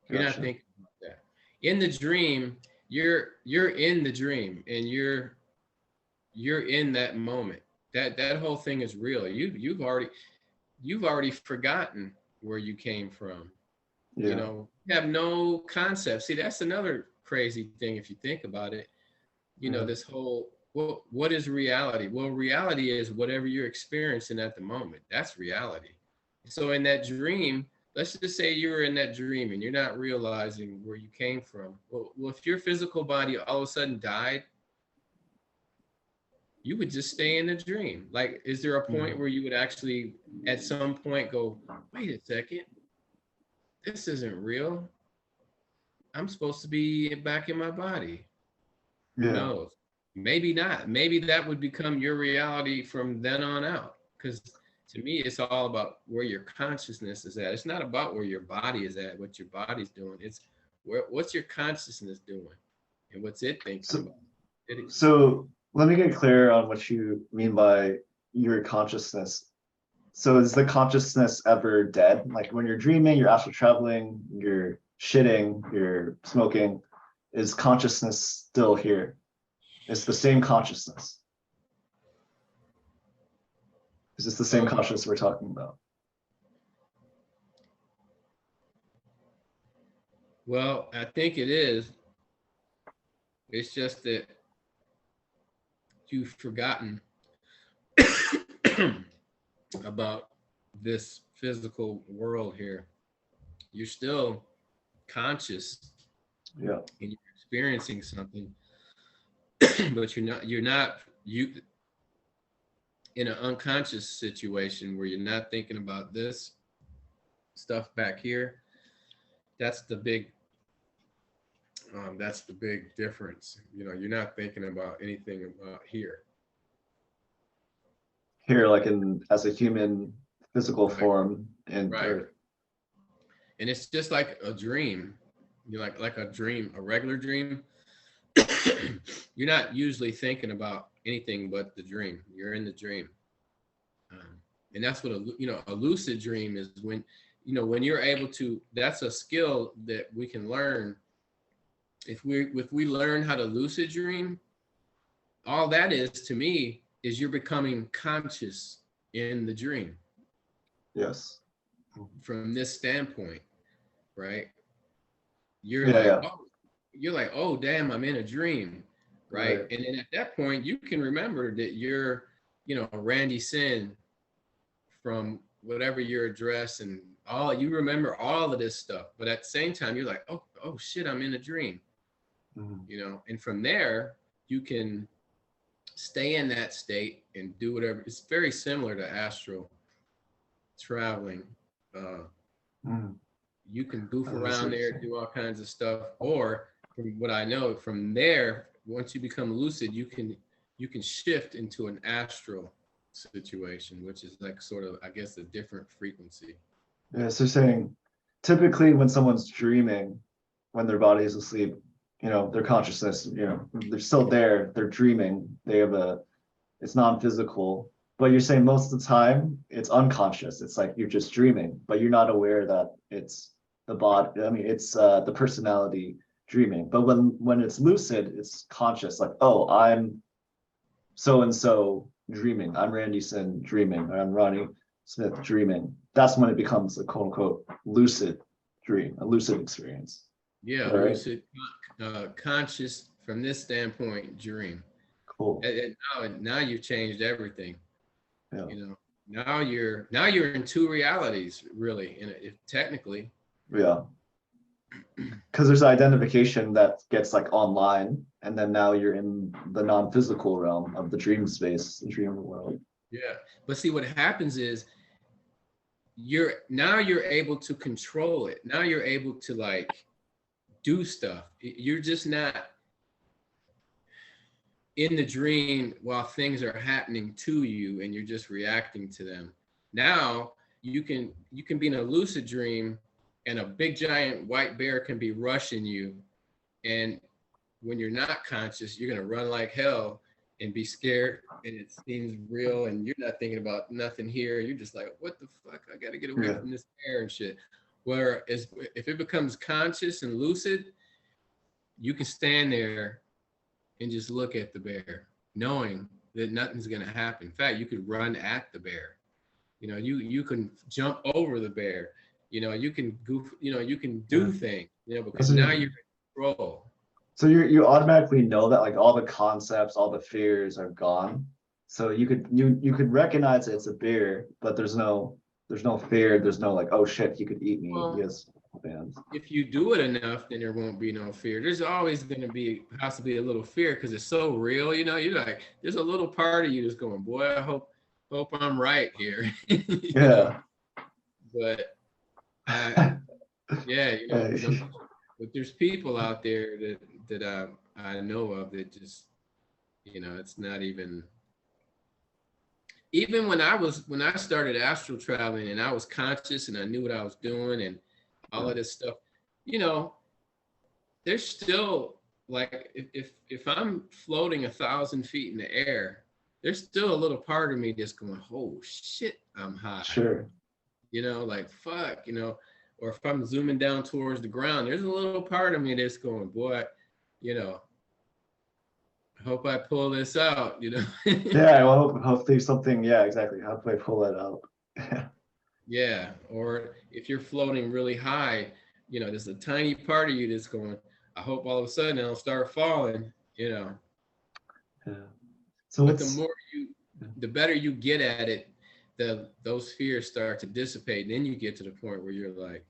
You're not thinking about that. In the dream, you're in the dream, and you're in that moment. That whole thing is real. You've already forgotten where you came from. You know, you have no concept. See, that's another crazy thing if you think about it. You know, this whole, well, what is reality? Well, reality is whatever you're experiencing at the moment. That's reality. So in that dream, let's just say you were in that dream and you're not realizing where you came from. Well, if your physical body all of a sudden died, you would just stay in the dream. Like, is there a point where you would actually at some point go, wait a second, this isn't real. I'm supposed to be back in my body. Who knows? Maybe not. Maybe that would become your reality from then on out. Because to me, it's all about where your consciousness is at. It's not about where your body is at, what your body's doing. It's what's your consciousness doing and what's it thinking about. So let me get clear on what you mean by your consciousness. So is the consciousness ever dead? Like when you're dreaming, you're astral traveling, you're shitting, you're smoking, is consciousness still here? It's the same consciousness. Is this the same consciousness we're talking about? Well, I think it is. It's just that you've forgotten about this physical world here. You're still conscious. Yeah. And you're experiencing something, but you're not in an unconscious situation where you're not thinking about this stuff back here. That's the big difference. You know, you're not thinking about anything about here. Here, like as a human physical form and right. And it's just like a dream. You're like a dream, a regular dream. You're not usually thinking about anything but the dream. You're in the dream. And that's what a lucid dream is, when you're able to, that's a skill that we can learn. If we learn how to lucid dream, all that is to me is you're becoming conscious in the dream. Yes. From this standpoint, right? You're like, oh damn, I'm in a dream, right? And then at that point, you can remember that you're, Randy Sin from whatever your address, and you remember all of this stuff. But at the same time, you're like, oh shit, I'm in a dream. And from there, you can stay in that state and do whatever. It's very similar to astral traveling. You can goof around there, do all kinds of stuff. Or from what I know, from there, once you become lucid, you can shift into an astral situation, which is like sort of, I guess, a different frequency. Yeah, so saying typically when someone's dreaming, when their body is asleep, their consciousness, they're still there, they're dreaming, it's non-physical, but you're saying most of the time it's unconscious. It's like you're just dreaming, but you're not aware that it's the body. I mean, it's the personality dreaming. But when it's lucid, it's conscious. Like, oh, I'm so and so dreaming. I'm Randy Sin dreaming. Or I'm Ronnie Smith dreaming. That's when it becomes a quote unquote lucid dream, a lucid experience. Yeah, right? Lucid, conscious from this standpoint dream. Cool. And now you've changed everything. Yeah. Now you're in two realities, really, technically. Yeah. Because there's identification that gets like online, and then now you're in the non-physical realm of the dream space, the dream world. Yeah, but see what happens is you're able to control it. Now you're able to like do stuff. You're just not in the dream while things are happening to you and you're just reacting to them. Now you can be in a lucid dream and a big giant white bear can be rushing you, and when you're not conscious, you're gonna run like hell and be scared, and it seems real, and you're not thinking about nothing here. You're just like, what the fuck? I gotta get away from this bear and shit. Whereas if it becomes conscious and lucid, you can stand there and just look at the bear, knowing that nothing's gonna happen. In fact, you could run at the bear. You can jump over the bear. You can goof. You can do things. Because now you're in control. So you automatically know that like all the concepts, all the fears are gone. So you could recognize it's a bear, but there's no There's no fear. There's no like, oh shit, he could eat me. Well, He has fans. if you do it enough, then there won't be no fear. There's always going to be possibly a little fear because it's so real. You know, you're like, there's a little part of you that's going, boy, I hope I'm right here. You know, Yeah. but yeah, you know, but there's people out there that I know of that just, you know, it's not even when I started astral traveling and I was conscious and I knew what I was doing and all of this stuff, you know, there's still like if I'm floating 1,000 feet in the air, there's still a little part of me that's going, oh shit, I'm high. Sure. You know, like fuck, you know, or if I'm zooming down towards the ground, there's a little part of me that's going, boy, you know, I hope I pull this out, you know. Yeah, well, hopefully something, yeah, exactly. How do I pull that out? Yeah, or if you're floating really high, you know, there's a tiny part of you that's going, I hope all of a sudden it'll start falling, you know. Yeah. So But the it's more the better you get at it, those fears start to dissipate. And then you get to the point where you're like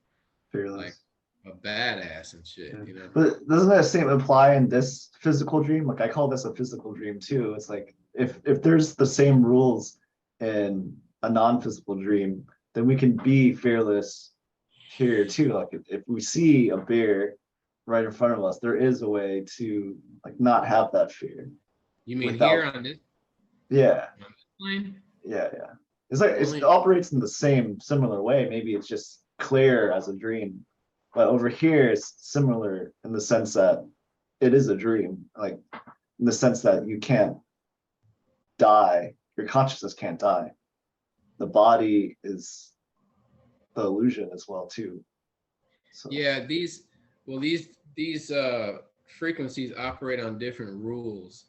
fearless. a badass and shit, Yeah. you know. But doesn't that same apply in this physical dream? Like I call this a physical dream too. It's like if there's the same rules in a non-physical dream, then we can be fearless here too. Like if we see a bear right in front of us, there is a way to like not have that fear You mean here without. on this Yeah, plane? yeah. It's like it Only operates in the same similar way. Maybe it's just clear as a dream, but over here it's similar in the sense that it is a dream, like in the sense that you can't die, your consciousness can't die. The body is the illusion as well too. So yeah, these frequencies operate on different rules.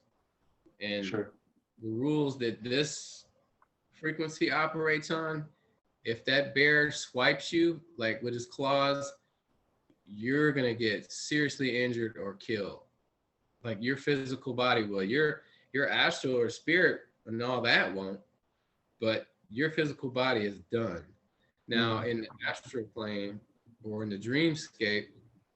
And sure. the rules that this frequency operates on, if that bear swipes you like with his claws, you're gonna get seriously injured or killed. Like your physical body will. Your astral or spirit and all that won't, but your physical body is done. Now in the astral plane or in the dreamscape,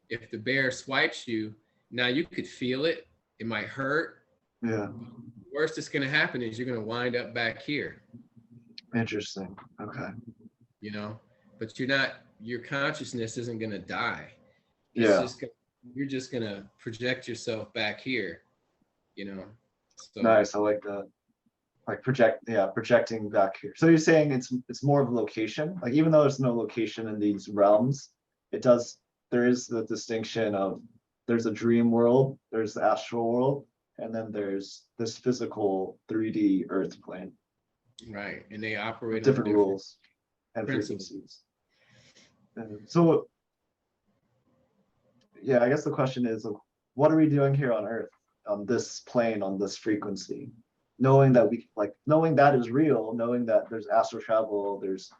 if the bear swipes you, now you could feel it. It might hurt. Yeah. The worst that's gonna happen is you're gonna wind up back here. Interesting. Okay. You know, but your consciousness isn't going to die. It's Yeah. just you're just going to project yourself back here, you know. So Nice. I like that. Like projecting back here. So you're saying it's more of a location, like even though there's no location in these realms, there is the distinction of there's a dream world, there's the astral world, and then there's this physical 3D earth plane. right, and they operate on Different different rules and principles. frequencies. So yeah, I guess the question is, what are we doing here on earth, on this plane, on this frequency? Knowing that is real, knowing that there's astral travel, there's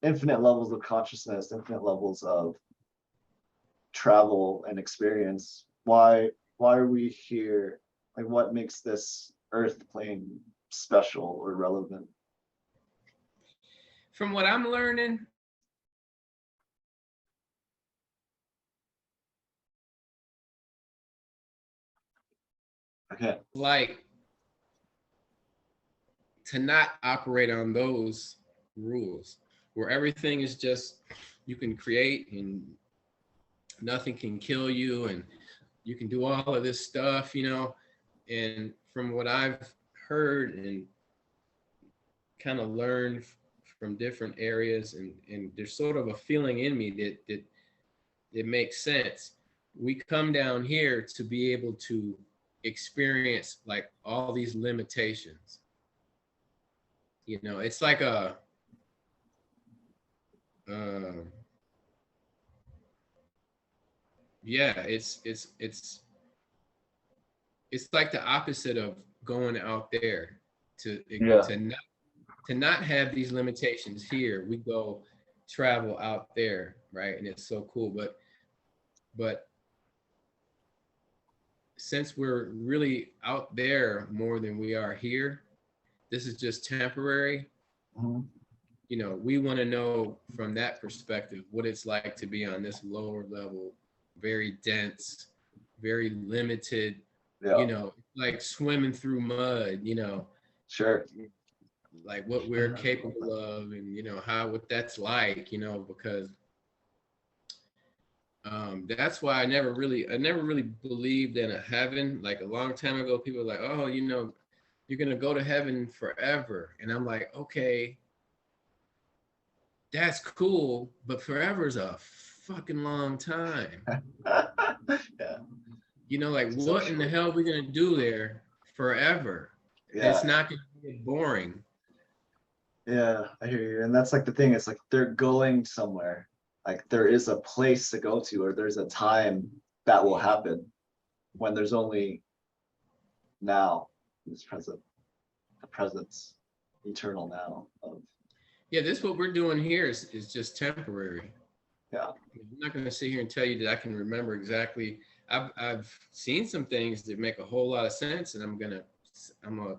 infinite levels of consciousness, infinite levels of travel and experience. Why are we here? Like what makes this earth plane special or relevant? From what I'm learning, Okay. like to not operate on those rules where everything is just you can create and nothing can kill you and you can do all of this stuff, you know. And from what I've heard and kind of learned from different areas, and there's sort of a feeling in me that it makes sense. We come down here to be able to experience like all these limitations. You know, it's like uh, yeah, it's like the opposite of going out there to Yeah. to not have these limitations here. We go travel out there, right? And it's so cool. But since we're really out there more than we are here, this is just temporary. Mhm. you know, we want to know from that perspective what it's like to be on this lower level, very dense, very limited, you Yeah, know, like swimming through mud, you know, sure. like what we're capable of, and you know how what that's like, you know, because that's why I never really believed in a heaven. Like a long time ago, people were like, oh, you know, you're gonna go to heaven forever, and I'm like, okay, that's cool, but forever is a fucking long time. Yeah, You know, like so what in the short. hell are we gonna do there forever? It's Yeah, not gonna get boring. yeah, I hear you. And that's like the thing, it's like they're going somewhere. Like there is a place to go to, or there's a time that will happen when there's only now, this present, the presence, eternal now of, Yeah, this what we're doing here is just temporary. yeah, I'm not going to sit here and tell you that I can remember exactly. I've seen some things that make a whole lot of sense, and I'm gonna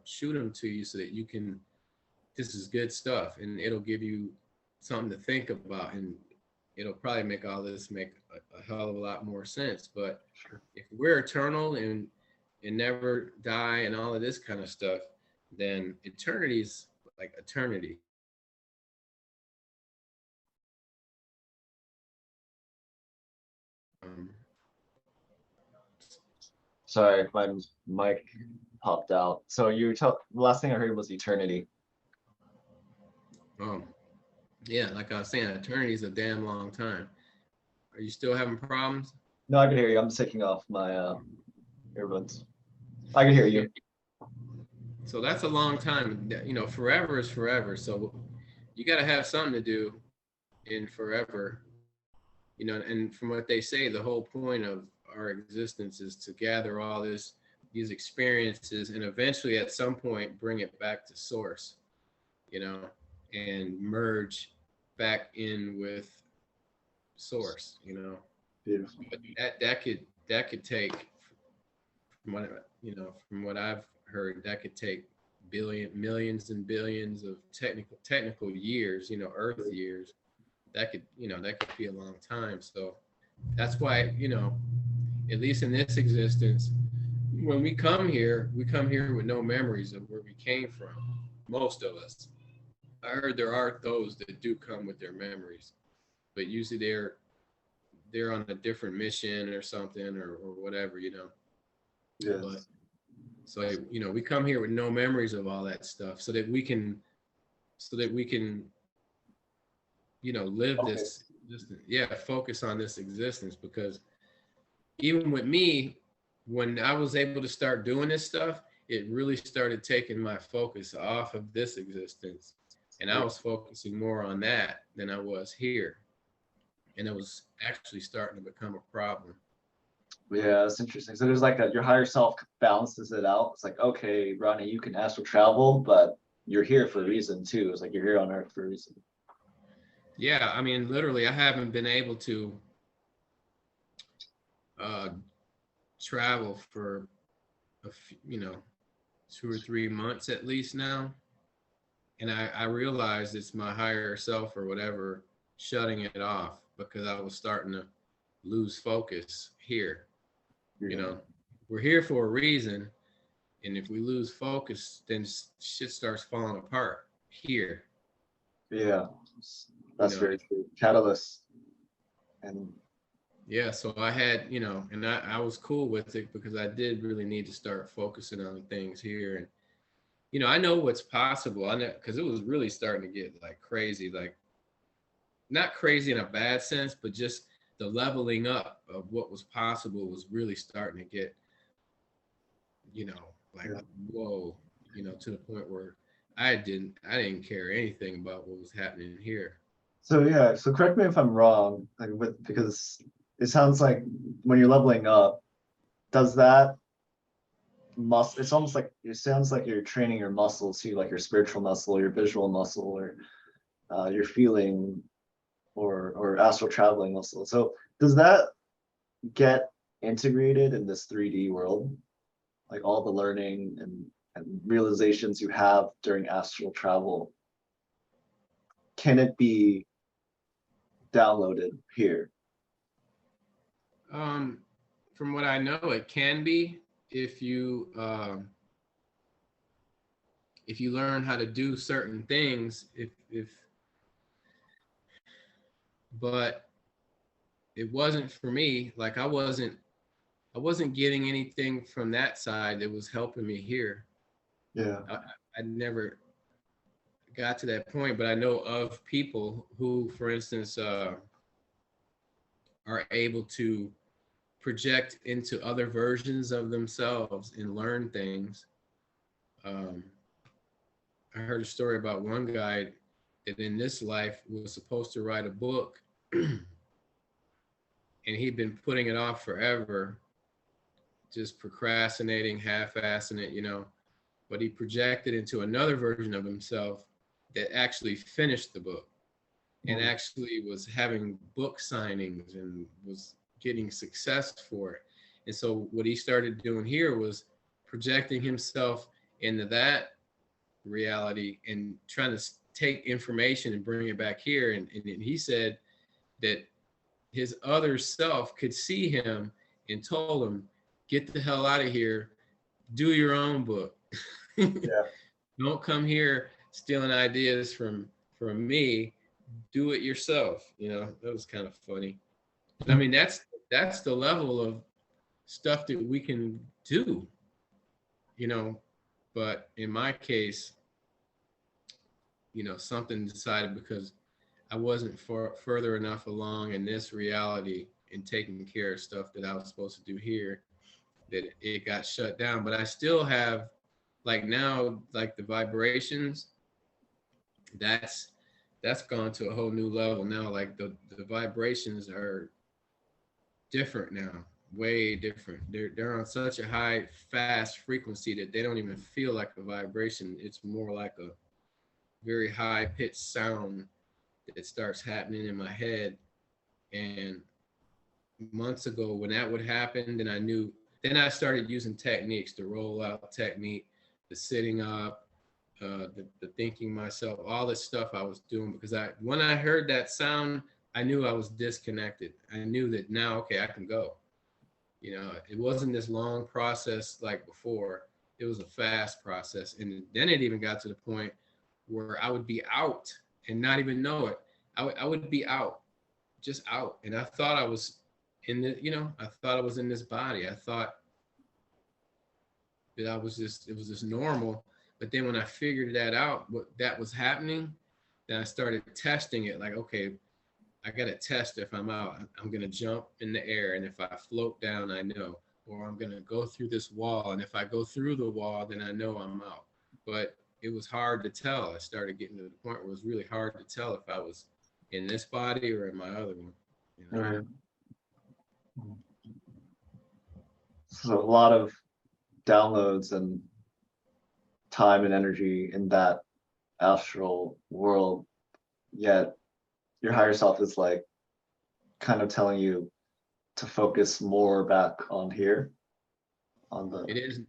shoot them to you so that you can. This is good stuff, and it'll give you something to think about, and it'll probably make all this make a hell of a lot more sense. But sure. if we're eternal and never die and all of this kind of stuff, then eternity's like eternity. Um, Sorry, my mic popped out. So you tell, the last thing I heard was eternity. um, yeah, like I was saying, eternity's a damn long time. Are you still having problems? No, I can hear you. I'm just taking off my earbuds. I can hear Yeah. you. So that's a long time. You know, forever is forever. So you got to have something to do in forever. You know, and from what they say, the whole point of our existence is to gather all these experiences, and eventually, at some point, bring it back to source. You know, and merge back in with source. You know, Beautiful. but that could take, from what you know, from what I've heard, that could take millions and billions of technical years, you know, Earth years. That could, you know, that could be a long time. So that's why, you know, at least in this existence, when we come here with no memories of where we came from. Most of us. I heard there are those that do come with their memories, but usually they're on a different mission or something or whatever, you know. But Yes. so you know, we come here with no memories of all that stuff, so that we can, you know, live Okay. this, yeah, focus on this existence. Because even with me, when I was able to start doing this stuff, it really started taking my focus off of this existence, and I was focusing more on that than I was here, and it was actually starting to become a problem. Yeah, that's interesting. So there's like a, your higher self balances it out. It's like, okay, Ronnie, you can astral travel, but you're here for a reason too. It's like you're here on Earth for a reason. Yeah, I mean, literally, I haven't been able to uh, travel for you know, 2 or 3 months at least now, and I realized it's my higher self or whatever shutting it off because I was starting to lose focus here. You Yeah. know, we're here for a reason, and if we lose focus, then shit starts falling apart here. Yeah. You That's know, very true. Catalyst. And yeah. So I had, you know, and I was cool with it because I did really need to start focusing on things here. And you know, I know what's possible. I know because it was really starting to get like crazy, like not crazy in a bad sense, but just the leveling up of what was possible was really starting to get, you know, like yeah. whoa, you know, to the point where I didn't care anything about what was happening here. So yeah, so correct me if I'm wrong, like with, because it sounds like when you're leveling up, does that muscle, it's almost like it sounds like you're training your muscles too, like your spiritual muscle, your visual muscle, or your feeling or astral traveling muscle. So does that get integrated in this 3D world? Like all the learning and realizations you have during astral travel, can it be downloaded here? From what I know, it can be if you learn how to do certain things. But it wasn't for me. Like I wasn't getting anything from that side that was helping me here. Yeah. I never got to that point, but I know of people who, for instance, are able to project into other versions of themselves and learn things. I heard a story about one guy that in this life was supposed to write a book and he'd been putting it off forever, just procrastinating, half-assing it, you know, but he projected into another version of himself that actually finished the book and actually was having book signings and was getting success for it. And so what he started doing here was projecting himself into that reality and trying to take information and bring it back here. And he said that his other self could see him and told him, get the hell out of here, do your own book. Yeah. Don't come here stealing ideas from me, do it yourself. You know, that was kind of funny. I mean, that's the level of stuff that we can do, you know, but in my case, you know, something decided because I wasn't further enough along in this reality and taking care of stuff that I was supposed to do here, that it got shut down. But I still have, like now, like the vibrations, that's gone to a whole new level now. Like the vibrations are different now, way different. They're on such a high, fast frequency that they don't even feel like a vibration. It's more like a very high pitched sound that starts happening in my head. And months ago when that would happen, then I started using techniques, the roll out technique, the sitting up, the thinking myself, all this stuff I was doing, because when I heard that sound, I knew I was disconnected. I knew that now, okay, I can go. You know, it wasn't this long process like before. It was a fast process. And then it even got to the point where I would be out and not even know it. I would be out, just out. And I thought I was in the, you know, I thought I was in this body. I thought that it was just normal. But then when I figured that out, what that was happening, then I started testing it. Like, okay, I got to test if I'm out. I'm going to jump in the air. And if I float down, I know. Or I'm going to go through this wall. And if I go through the wall, then I know I'm out. But it was hard to tell. I started getting to the point where it was really hard to tell if I was in this body or in my other one. You know? Right. So a lot of downloads and time and energy in that astral world, yet your higher self is like kind of telling you to focus more back on here, on the. It is,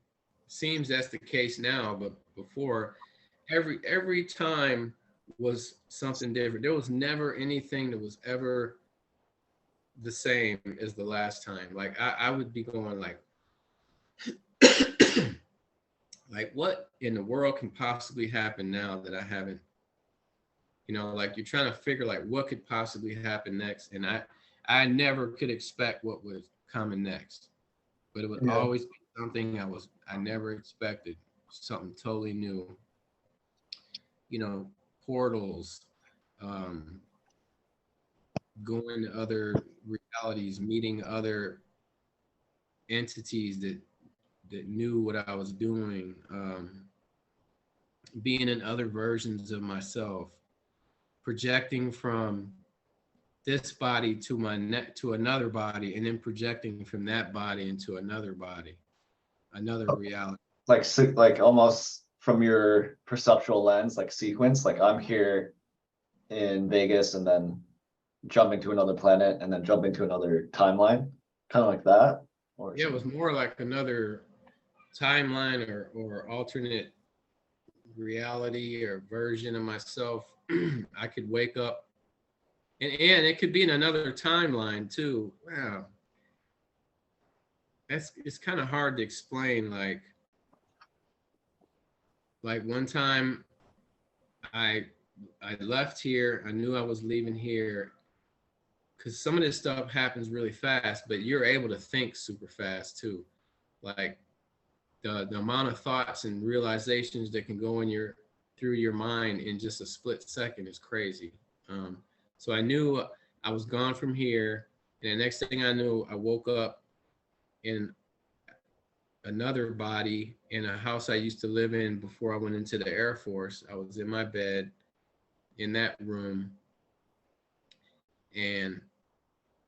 seems that's the case now, but before, every time was something different. There was never anything that was ever the same as the last time. Like I would be going like like what in the world can possibly happen now that I haven't, you know, like you're trying to figure like what could possibly happen next. And I never could expect what was coming next, but it would always be something I never expected, something totally new. You know, portals, going to other realities, meeting other entities that knew what I was doing, being in other versions of myself, projecting from this body to to another body, and then projecting from that body into another body, another reality. Like almost from your perceptual lens, like sequence, like I'm here in Vegas and then jumping to another planet and then jumping to another timeline, kind of like that. Or yeah, it was more like another timeline or alternate reality or version of myself I could wake up, and it could be in another timeline too. Wow, it's kind of hard to explain. Like one time, I I left here. I knew I was leaving here because some of this stuff happens really fast, but you're able to think super fast too. Like the amount of thoughts and realizations that can go in your through your mind in just a split second is crazy. So I knew I was gone from here, and the next thing I knew, I woke up in another body in a house I used to live in before I went into the Air Force. I was in my bed in that room, and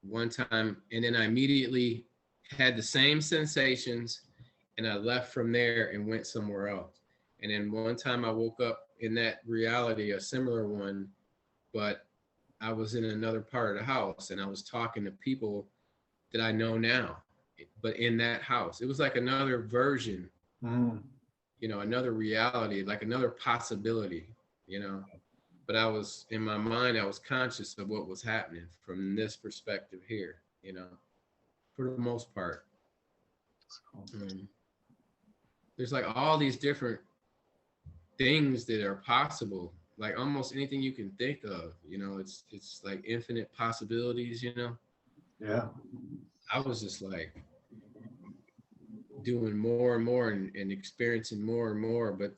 one time, and then I immediately had the same sensations, and I left from there and went somewhere else. And then one time I woke up in that reality, a similar one, but I was in another part of the house, and I was talking to people that I know now, but in that house. It was like another version, another reality, like another possibility, you know. But I was, in my mind, I was conscious of what was happening from this perspective here, for the most part. There's like all these different things that are possible, like almost anything you can think of, it's like infinite possibilities. Yeah. I was just like doing more and more and experiencing more and more, but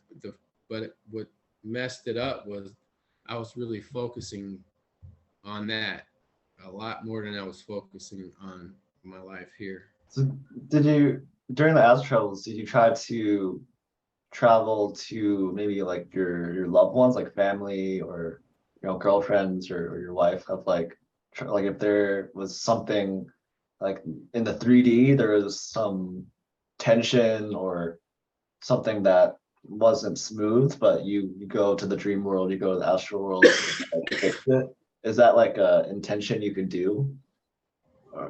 what messed it up was I was really focusing on that a lot more than I was focusing on my life here. So did you, during the astral travels, did you try to travel to maybe like your loved ones, like family or girlfriends or your wife, of like if there was something like in the 3D, there was some tension or something that wasn't smooth, but you go to the dream world, you go to the astral world, like, fix it. Is that like a intention you could do?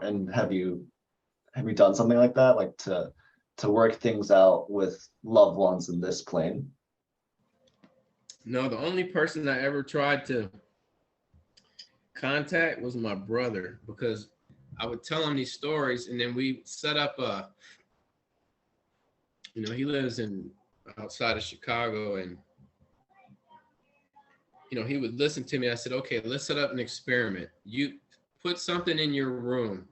And have you done something like that, like to work things out with loved ones in this plane? No, the only person I ever tried to contact was my brother, because I would tell him these stories, and then we set up he lives in outside of Chicago, and he would listen to me. I said, okay, let's set up an experiment. You put something in your room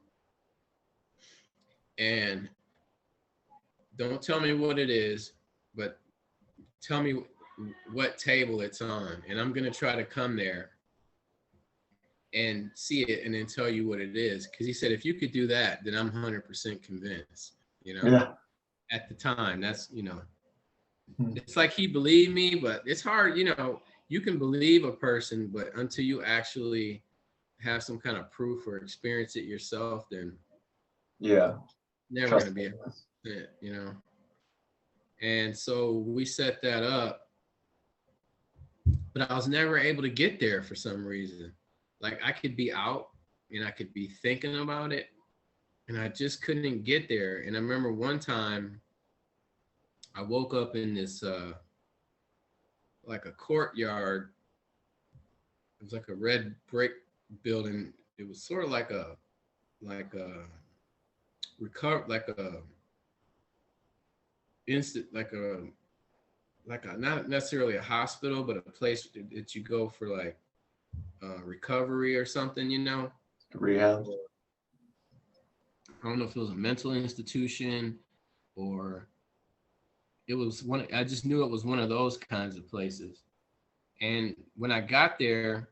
and don't tell me what it is, but tell me what table it's on, and I'm going to try to come there and see it and then tell you what it is. Because he said, if you could do that, then I'm 100% convinced, Yeah. At the time. That's, it's like he believed me, but it's hard, you can believe a person, but until you actually have some kind of proof or experience it yourself, then never going to be able to it, And so we set that up, but I was never able to get there for some reason. Like I could be out and I could be thinking about it, and I just couldn't get there. And I remember one time I woke up in this like a courtyard. It was like a red brick building. It was sort of like a instant like a not necessarily a hospital, but a place that you go for like recovery or something, Rehab. I don't know if it was a mental institution or it was one. I just knew it was one of those kinds of places. And when I got there,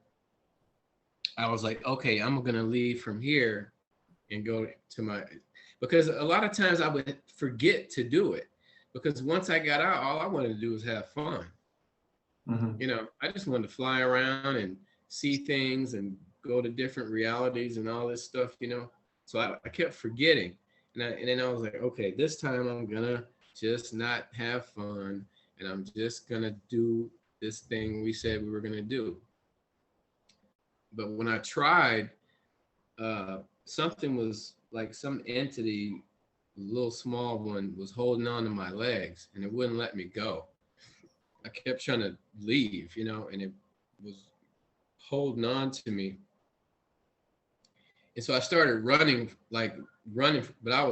I was like, okay, I'm gonna leave from here and go to my, because a lot of times I would forget to do it, because once I got out, all I wanted to do was have fun. I just wanted to fly around and see things and go to different realities and all this stuff, So I kept forgetting. And then I was like, okay, this time I'm gonna just not have fun, and I'm just gonna do this thing we said we were gonna do. But when I tried, something was like some entity, a little small one, was holding on to my legs and it wouldn't let me go. I kept trying to leave, and it was holding on to me. And so I started running, but I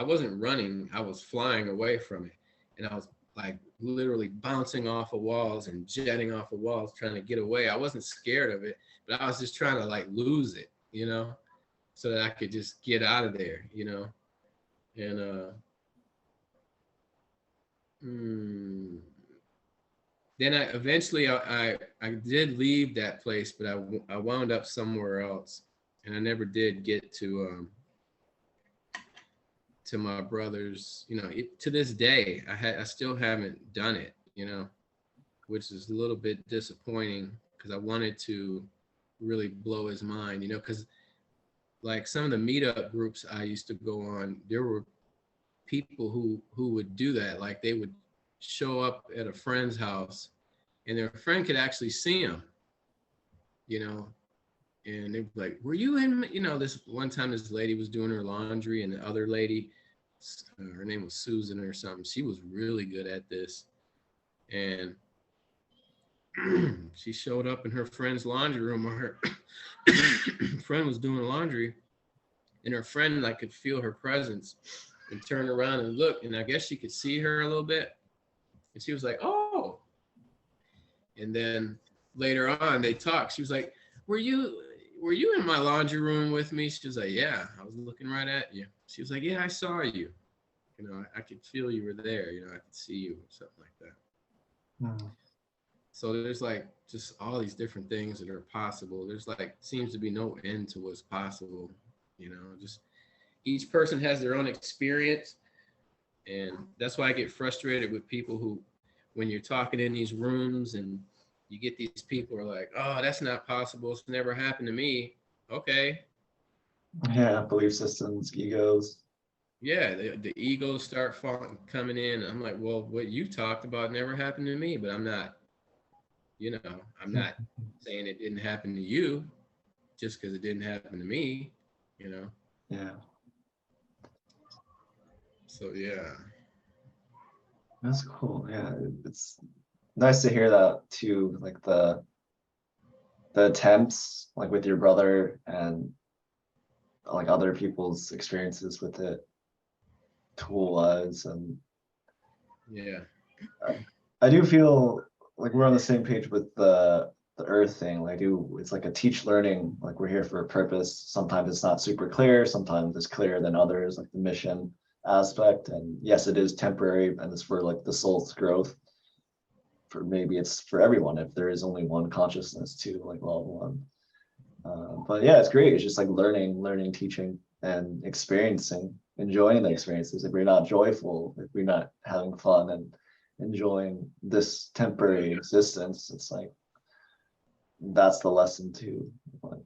wasn't running, I was flying away from it. And I was like literally bouncing off of walls and jetting off of walls, trying to get away. I wasn't scared of it, but I was just trying to like lose it, you know, so that I could just get out of there, you know. And then I eventually I did leave that place, but I wound up somewhere else, and I never did get to my brother's. You know, to this day, I still haven't done it. You know, which is a little bit disappointing because I wanted to really blow his mind. You know, because like some of the meetup groups I used to go on, there were people who would do that. Like they would show up at a friend's house and their friend could actually see them, you know, and they'd be like, were you in, you know, this one time this lady was doing her laundry and the other lady, her name was Susan or something. She was really good at this. And she showed up in her friend's laundry room where her friend was doing laundry, and her friend like could feel her presence and turn around and look, and I guess she could see her a little bit, and she was like, oh. And then later on they talked. She was like, were you in my laundry room with me? She was like, yeah, I was looking right at you. She was like, yeah, I saw you, you know, I could feel you were there, you know, I could see you or something like that. So there's like just all these different things that are possible. There's like seems to be no end to what's possible, you know, just each person has their own experience. And that's why I get frustrated with people who, when you're talking in these rooms and you get these people who are like, oh, that's not possible, it's never happened to me. Okay. Yeah, belief systems, egos. Yeah, the egos start coming in. I'm like, well, what you talked about never happened to me, but I'm not, you know, I'm not saying it didn't happen to you just because it didn't happen to me, you know? Yeah. So, yeah. That's cool. Yeah, it's nice to hear that too, like the attempts, like with your brother and like other people's experiences with it, tool-wise. And Yeah. I do feel like we're on the same page with the earth thing. Like it's like a teach learning, like we're here for a purpose. Sometimes it's not super clear, sometimes it's clearer than others, like the mission aspect. And yes, it is temporary and it's for like the soul's growth. For maybe it's for everyone if there is only one consciousness too, like level one. But yeah, it's great. It's just like learning, teaching, and experiencing, enjoying the experiences. If we're not joyful, if we're not having fun and enjoying this temporary existence, it's like that's the lesson too, like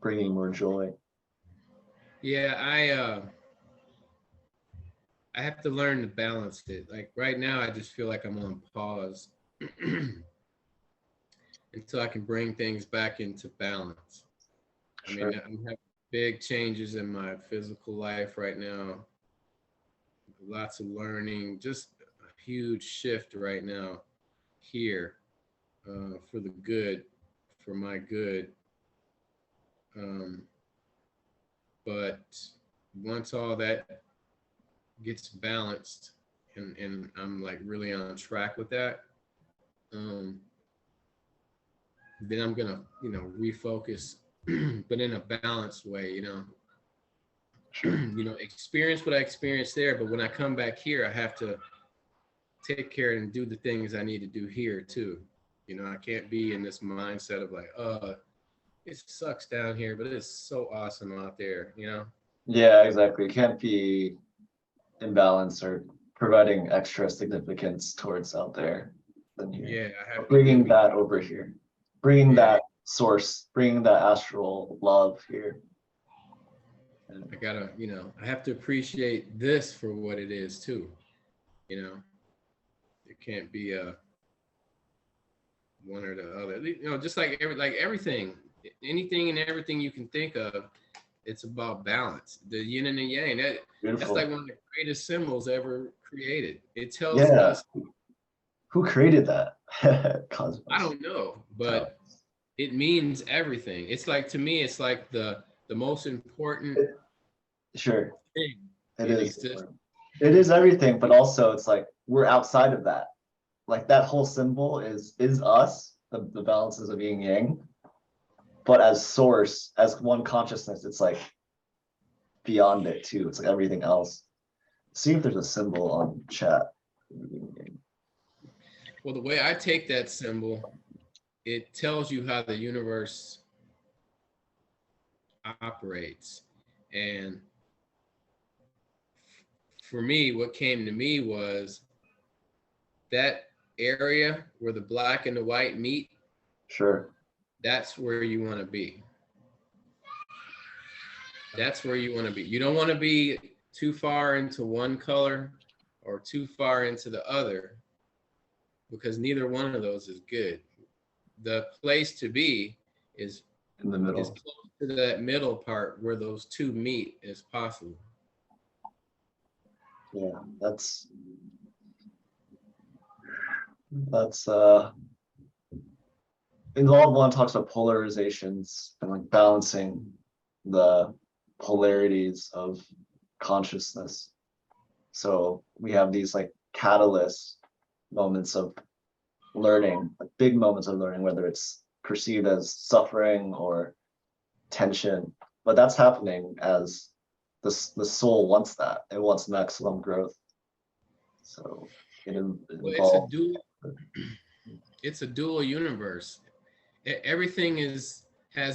bringing more joy. Yeah, I have to learn to balance it. Like right now, I just feel like I'm on pause until I can bring things back into balance. I mean, I'm having big changes in my physical life right now. Lots of learning, just a huge shift right now here for the good, for my good. But once all that gets balanced and I'm like really on track with that, then I'm gonna, you know, refocus, but in a balanced way, you know. You know, experience what I experienced there, but when I come back here, I have to take care and do the things I need to do here too. You know, I can't be in this mindset of like, it sucks down here, but it's so awesome out there, you know? Yeah, exactly. It can't be imbalance or providing extra significance towards out there than here. Yeah, I have bringing that over here, bringing that source, bringing that astral love here. I gotta, you know, I have to appreciate this for what it is too. You know, it can't be a one or the other. You know, just like everything, anything and everything you can think of, it's about balance. The yin and the yang. That's like one of the greatest symbols ever created. It tells us. Who created that? I don't know, but it means everything. It's like, to me, it's like the most important Sure, thing it in is. existence. It is everything, but also it's like we're outside of that. Like that whole symbol is us, the balances of yin yang. But as source, as one consciousness, it's like beyond it too. It's like everything else. See if there's a symbol on chat. Well, the way I take that symbol, it tells you how the universe operates. And for me, what came to me was that area where the black and the white meet, Sure. that's where you want to be. That's where you want to be. You don't want to be too far into one color or too far into the other, because neither one of those is good. The place to be is In the as middle. close to that middle part where those two meet as possible. Yeah, that's in law of one talks about polarizations and like balancing the polarities of consciousness. So we have these like catalyst moments of learning, like big moments of learning, whether it's perceived as suffering or tension, but that's happening as the soul wants that. It wants maximum growth. So it Well, involves. it's a dual universe. Everything has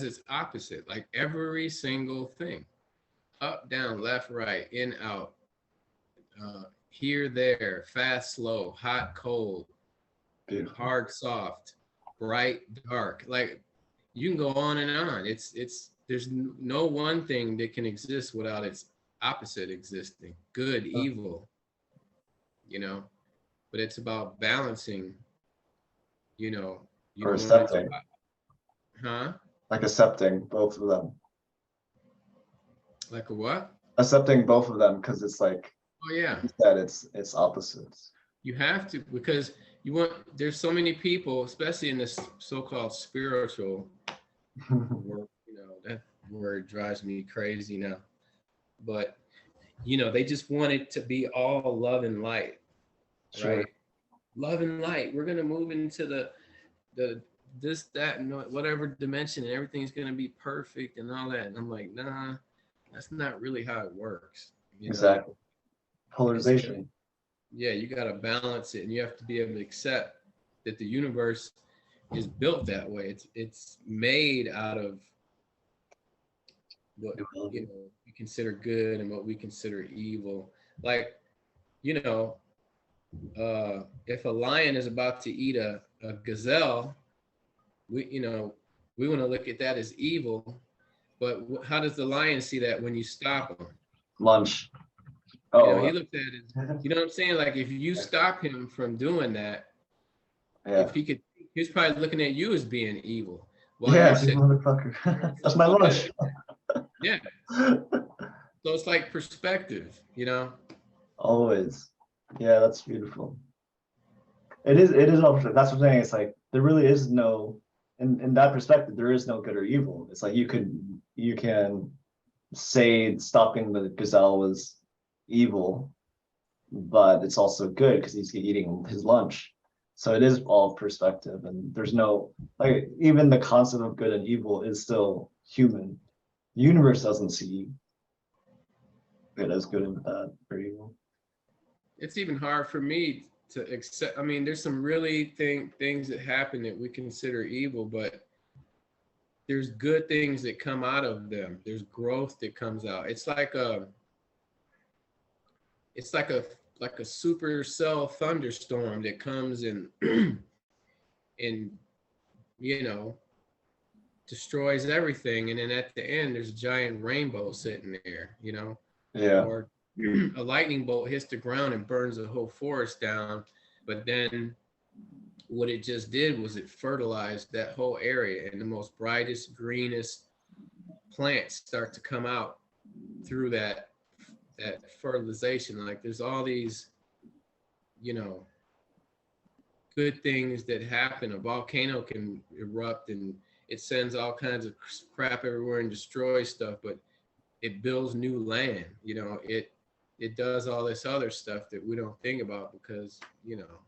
its opposite, like every single thing. Up, down, left, right, in, out, here, there, fast, slow, hot, cold, Beautiful. hard, soft, bright, dark. Like, you can go on and on. There's no one thing that can exist without its opposite existing. Good, evil, you know. But it's about balancing, you know. You Or don't want to, accepting, huh? like accepting both of them. Like a what? Accepting both of them because it's like Oh yeah. that it's opposites. You have to, because there's so many people, especially in this so-called spiritual work, that word drives me crazy now. But, they just want it to be all love and light, Sure. right? Love and light. We're going to move into the this, that, and whatever dimension, and everything's going to be perfect and all that. And I'm like, nah, that's not really how it works. Exactly. It's Polarization. Yeah, you got to balance it, and you have to be able to accept that the universe is built that way. It's made out of what we consider good and what we consider evil. Like, if a lion is about to eat a gazelle, we want to look at that as evil. But how does the lion see that when you stop him? Lunch. He looks at it. You know what I'm saying? Like, if you stop him from doing that, yeah. if he's probably looking at you as being evil. Well, yeah, motherfucker. That's my lunch. Yeah. So it's like perspective, Always. Yeah, that's beautiful. It is opposite. That's what I'm saying. It's like there really is no, in that perspective, there is no good or evil. It's like you can say stopping the gazelle was evil, but it's also good because he's eating his lunch. So it is all perspective, and there's no, like, even the concept of good and evil is still human. The universe doesn't see it as good and bad or evil. It's even hard for me to accept. I mean, there's some really things that happen that we consider evil, but there's good things that come out of them. There's growth that comes out. It's like a supercell thunderstorm that comes and and destroys everything, and then at the end there's a giant rainbow sitting there, Yeah. Or a lightning bolt hits the ground and burns the whole forest down, but then what it just did was it fertilized that whole area, and the most brightest, greenest plants start to come out through that fertilization. Like, there's all these good things that happen. A volcano can erupt and it sends all kinds of crap everywhere and destroys stuff, but it builds new land. You know, it does all this other stuff that we don't think about because, you know,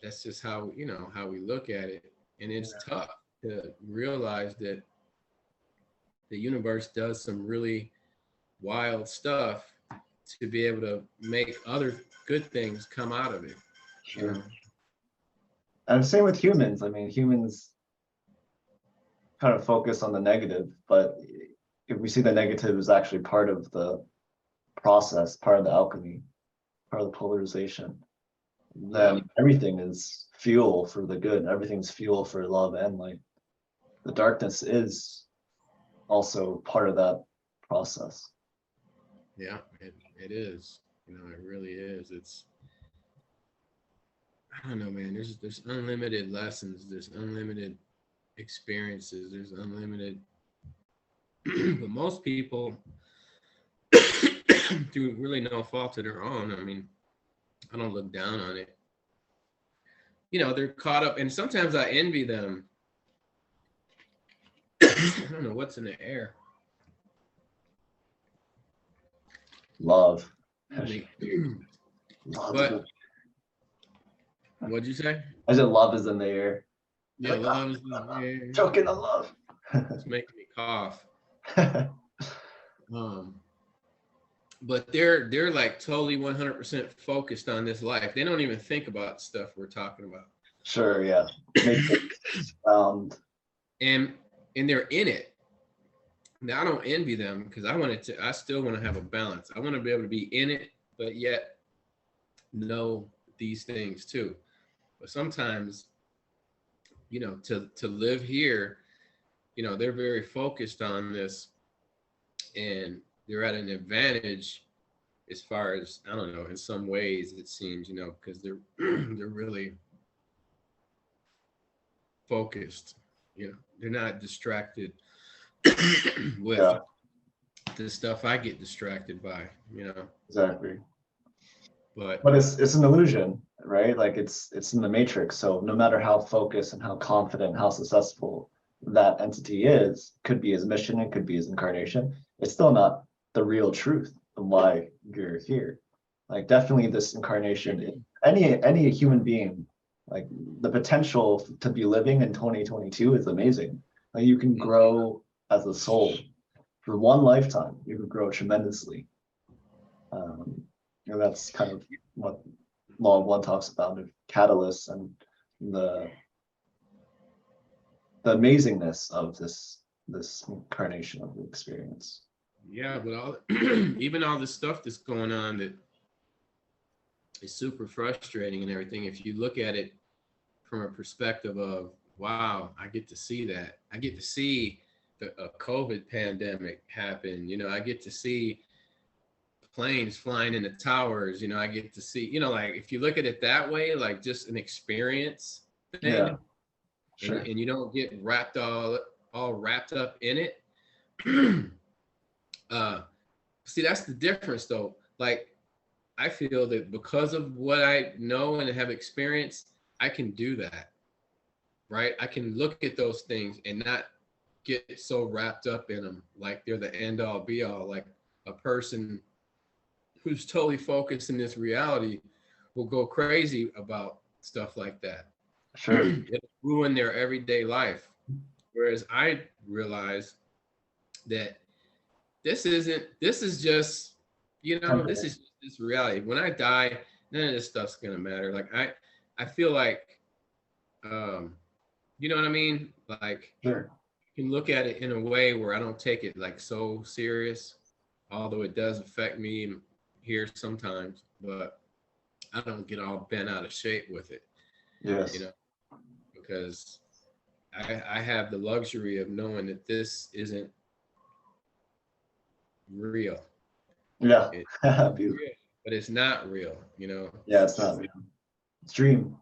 that's just how, you know, how we look at it. And it's tough to realize that the universe does some really wild stuff to be able to make other good things come out of it. Sure. You know? And same with humans. I mean, humans kind of focus on the negative, but if we see the negative is actually part of the process, part of the alchemy, part of the polarization, then everything is fuel for the good. Everything's fuel for love and light. The darkness is also part of that process. Yeah, it is. You know, it really is. It's, I don't know, man. There's unlimited lessons. There's unlimited experiences. There's unlimited. But most people, through really no fault of their own. I mean, I don't look down on it. You know, they're caught up, and sometimes I envy them. I don't know what's in the air. Love. But what'd you say? I said love is in the air. Yeah, love is in the air. Choking on love. It's making me cough. But they're like totally 100% focused on this life. They don't even think about stuff we're talking about. Sure, yeah. And they're in it. Now I don't envy them because I still want to have a balance. I want to be able to be in it, but yet know these things too. But sometimes, you know, to live here, you know, they're very focused on this, and they're at an advantage as far as, I don't know, in some ways it seems, you know, because they're they're really focused. You know, they're not distracted with the stuff I get distracted by, you know. Exactly. But it's an illusion, right? Like it's in the matrix. So no matter how focused and how confident, how successful that entity is, could be his mission, it could be his incarnation, it's still not the real truth of why you're here. Like definitely this incarnation, any human being, like the potential to be living in 2022 is amazing. Like you can grow as a soul for one lifetime. You could grow tremendously. And that's kind of what Law of One talks about, of catalysts and the amazingness of this incarnation of the experience. yeah, but all even all this stuff that's going on that is super frustrating and everything, if you look at it from a perspective of, wow, I get to see that. I get to see a COVID pandemic happen. You know, I get to see planes flying in the towers. You know, I get to see, you know, like if you look at it that way, like just an experience thing, Yeah, sure. and you don't get wrapped all wrapped up in it. See, that's the difference though. Like I feel that because of what I know and have experienced, I can do that. Right? I can look at those things and not get so wrapped up in them like they're the end all be all. Like a person who's totally focused in this reality will go crazy about stuff like that. Sure. It'll ruin their everyday life. Whereas I realize that this is just, you know, this is just reality. When I die, none of this stuff's gonna matter. Like I feel like, you know what I mean? Like, sure. You can look at it in a way where I don't take it like so serious, although it does affect me here sometimes, but I don't get all bent out of shape with it. Yes. You know, because I have the luxury of knowing that this isn't real. Yeah. It's real, but it's not real, you know. Yeah, it's not real. It's dream.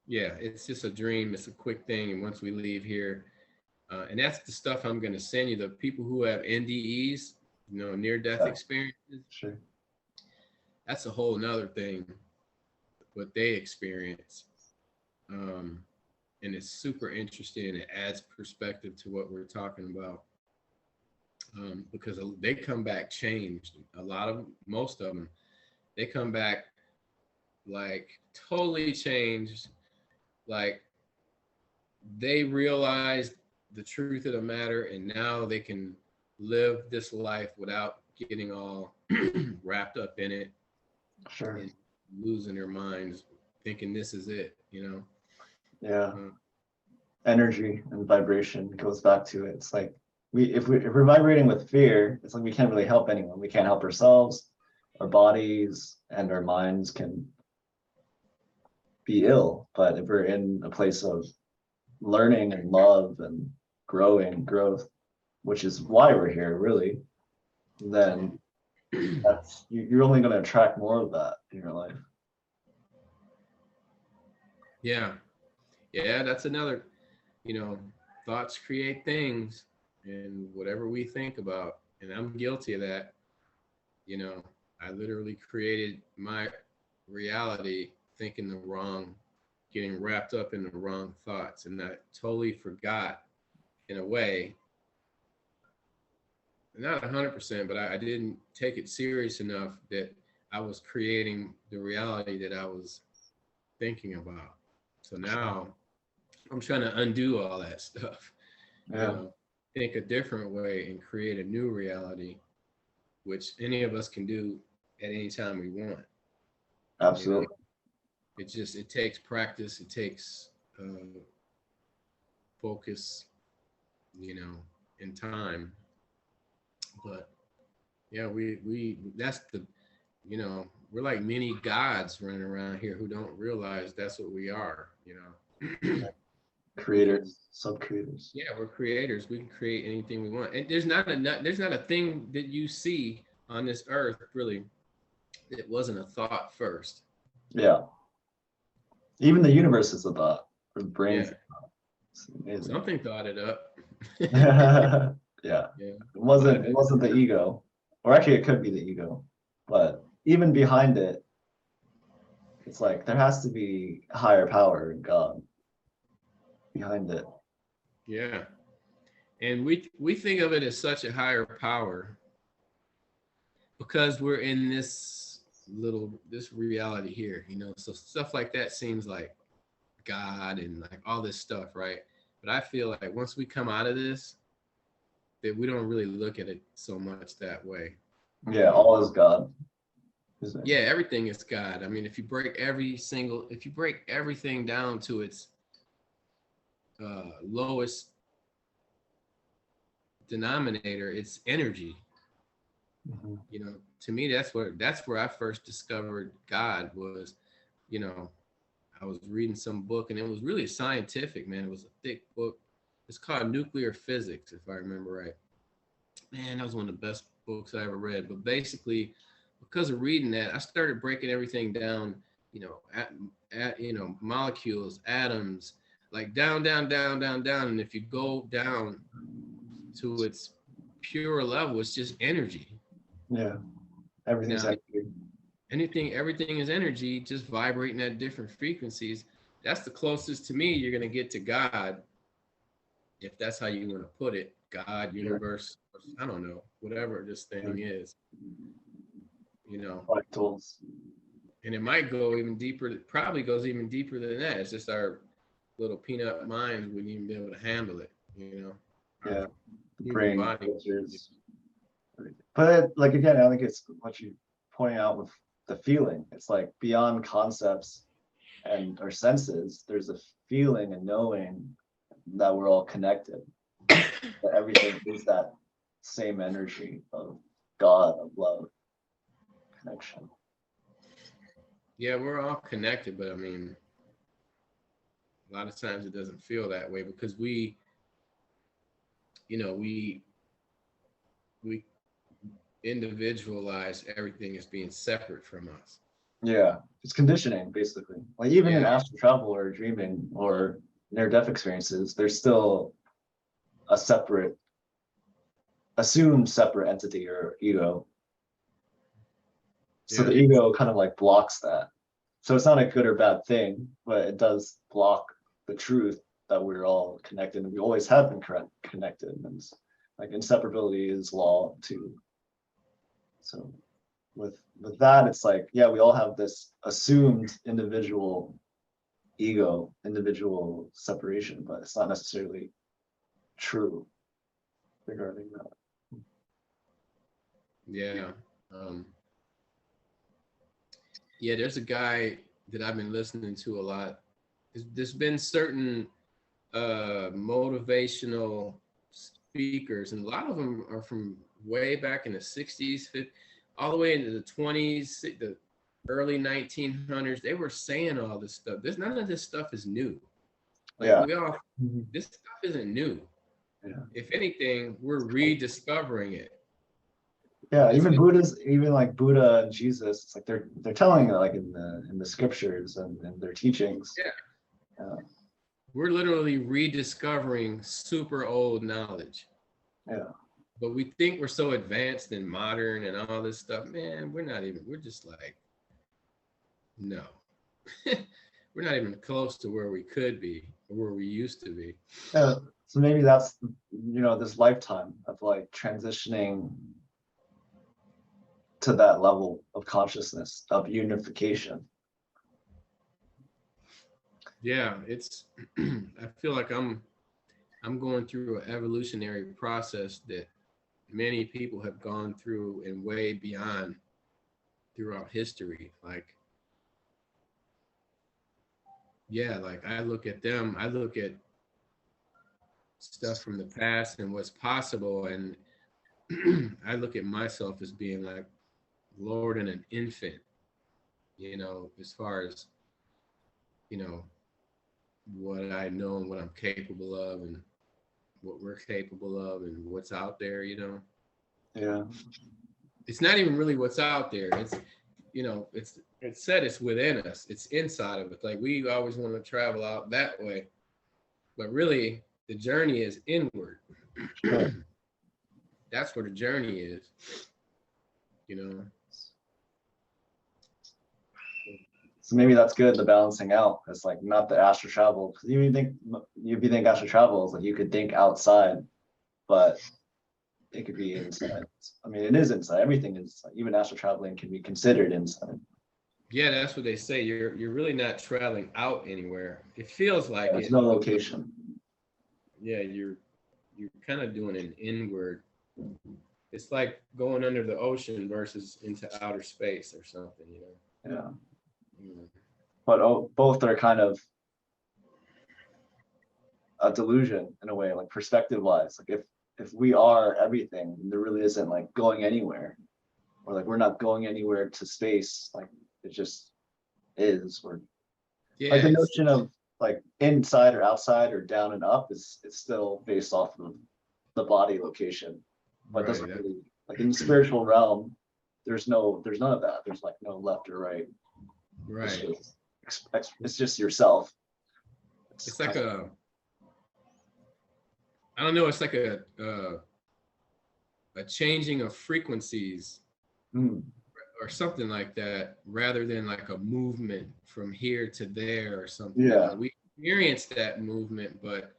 Yeah, it's just a dream. It's a quick thing, and once we leave here, and that's the stuff I'm going to send you. The people who have NDEs, you know, near-death experiences. Sure. That's a whole nother thing. What they experience. and it's super interesting, and it adds perspective to what we're talking about. Because they come back changed. A lot of them, most of them, they come back like totally changed. Like they realized the truth of the matter, and now they can live this life without getting all wrapped up in it Sure. and losing their minds, thinking this is it. Yeah. Um, Energy and vibration goes back to it. It's like if we're vibrating with fear, it's like we can't really help anyone. We can't help ourselves. Our bodies and our minds can be ill, but if we're in a place of learning and love and growth, which is why we're here, really, then you're only going to attract more of that in your life. yeah, yeah, that's another. Thoughts create things, and whatever we think about, and I'm guilty of that. I literally created my reality thinking the wrong, getting wrapped up in the wrong thoughts, and I totally forgot, in a way, not 100%, but I didn't take it serious enough that I was creating the reality that I was thinking about. So now I'm trying to undo all that stuff, Yeah, think a different way and create a new reality, which any of us can do at any time we want. absolutely. It takes practice, it takes focus, and time. But yeah, we that's the we're like mini gods running around here who don't realize that's what we are. We can, Creators, sub-creators. yeah, we're creators. We can create anything we want, and there's not a thing that you see on this earth really that wasn't a thought first. Yeah, even the universe is a thought. Our brains. Yeah, It's amazing. something thought it up. Yeah, Yeah, it might wasn't have it been. wasn't the ego, or actually it could be the ego, but even behind it, it's like there has to be a higher power and God behind it. Yeah, and we think of it as such a higher power because we're in this reality here. So stuff like that seems like God and like all this stuff, right? But I feel like once we come out of this, that we don't really look at it so much that way. Yeah, all is God, isn't Yeah, it? everything is God. I mean, if you break everything down to its lowest denominator, it's energy. Mhm. To me, that's where I first discovered God was, you know, I was reading some book and it was really scientific, man. It was a thick book. It's called Nuclear Physics, if I remember right. Man, that was one of the best books I ever read. But basically, because of reading that, I started breaking everything down, at molecules, atoms, like down, down, down, down, down. And if you go down to its pure level, it's just energy. Yeah, everything's Now, energy. everything is energy, just vibrating at different frequencies. That's the closest to me you're gonna get to God, if that's how you want to put it. God, Sure. universe, I don't know, whatever this thing is, you know. Fractals. And it might go even deeper. It probably goes even deeper than that. It's just our little peanut minds wouldn't even be able to handle it, Our Yeah, the human brain body. filters. But like again, I think it's what you pointing out with the feeling. It's like beyond concepts and our senses. There's a feeling and knowing that we're all connected. That everything is that same energy of God, of love, connection. Yeah, we're all connected, but I mean, a lot of times it doesn't feel that way because you know, we individualize everything as being separate from us. Yeah, it's conditioning basically. Like even in Yeah, astral travel or dreaming or near-death experiences, there's still a separate, assumed separate entity or ego. So yeah, the ego kind of like blocks that. So it's not a good or bad thing, but it does block the truth that we're all connected, and we always have been connected, and like inseparability is law too. So with that, it's like, yeah, we all have this assumed individual ego, individual separation, but it's not necessarily true regarding that. Yeah. Yeah, there's a guy that I've been listening to a lot. There's been certain motivational speakers, and a lot of them are from way back in the 60s, all the way into the 20s, the early 1900s. They were saying all this stuff. None of this stuff is new. Like, Yeah. this stuff isn't new. Yeah. If anything, we're rediscovering it. Yeah, even like Buddha and Jesus, it's like they're telling it like in the scriptures and their teachings. Yeah. We're literally rediscovering super old knowledge. Yeah. But we think we're so advanced and modern and all this stuff. Man, we're just like, no. We're not even close to where we could be or where we used to be. Yeah. So maybe that's, this lifetime of like transitioning to that level of consciousness, of unification. Yeah, it's I feel like I'm going through an evolutionary process that many people have gone through and way beyond throughout history. Like, yeah, like I look at stuff from the past and what's possible, and I look at myself as being like Lord and an infant, as far as, what I know and what I'm capable of and what we're capable of and what's out there, Yeah. It's not even really what's out there. It's, it's said it's within us. It's inside of us. Like, we always want to travel out that way, but really the journey is inward. Sure. That's where the journey is, So maybe that's good, the balancing out. It's like not the astral travel. Because you think astral travel is like you could think outside, but it could be inside. I mean, it is inside. Everything is inside. Even astral traveling can be considered inside. Yeah, that's what they say. You're really not traveling out anywhere. It feels like There's no location. Yeah, you're kind of doing an inward. It's like going under the ocean versus into outer space or something, Yeah. But both are kind of a delusion in a way, like perspective wise. Like if we are everything, there really isn't like going anywhere, or like we're not going anywhere to space. Like it just is. Or like the notion of like inside or outside or down and up it's still based off of the body location, but doesn't really, like in the spiritual realm, there's none of that. There's like no left or right. Right. It's just yourself. It's like I don't know. It's like a changing of frequencies or something like that, rather than like a movement from here to there or something. Yeah. We experience that movement, but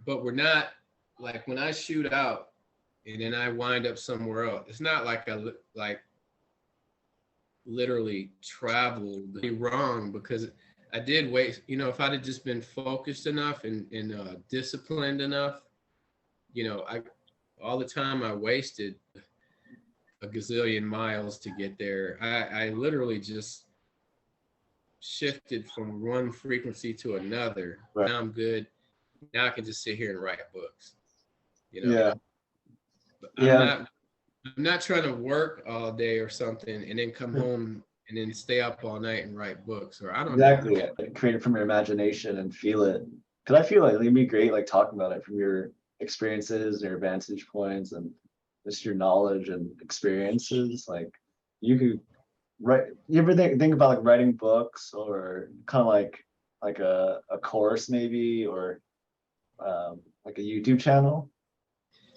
we're not, like when I shoot out and then I wind up somewhere else. It's not like I literally traveled wrong, because I did waste, if I'd have just been focused enough and disciplined enough, all the time I wasted a gazillion miles to get there. I literally just shifted from one frequency to another. Right. Now I'm good. Now I can just sit here and write books. Yeah. But I'm not trying to work all day or something and then come home and then stay up all night and write books, or I don't know. Exactly. Create it from your imagination and feel it. Because I feel like it'd be great, like talking about it from your experiences and your vantage points and just your knowledge and experiences. Like you could write. You ever think about like writing books, or kind of like a course maybe, or like a YouTube channel?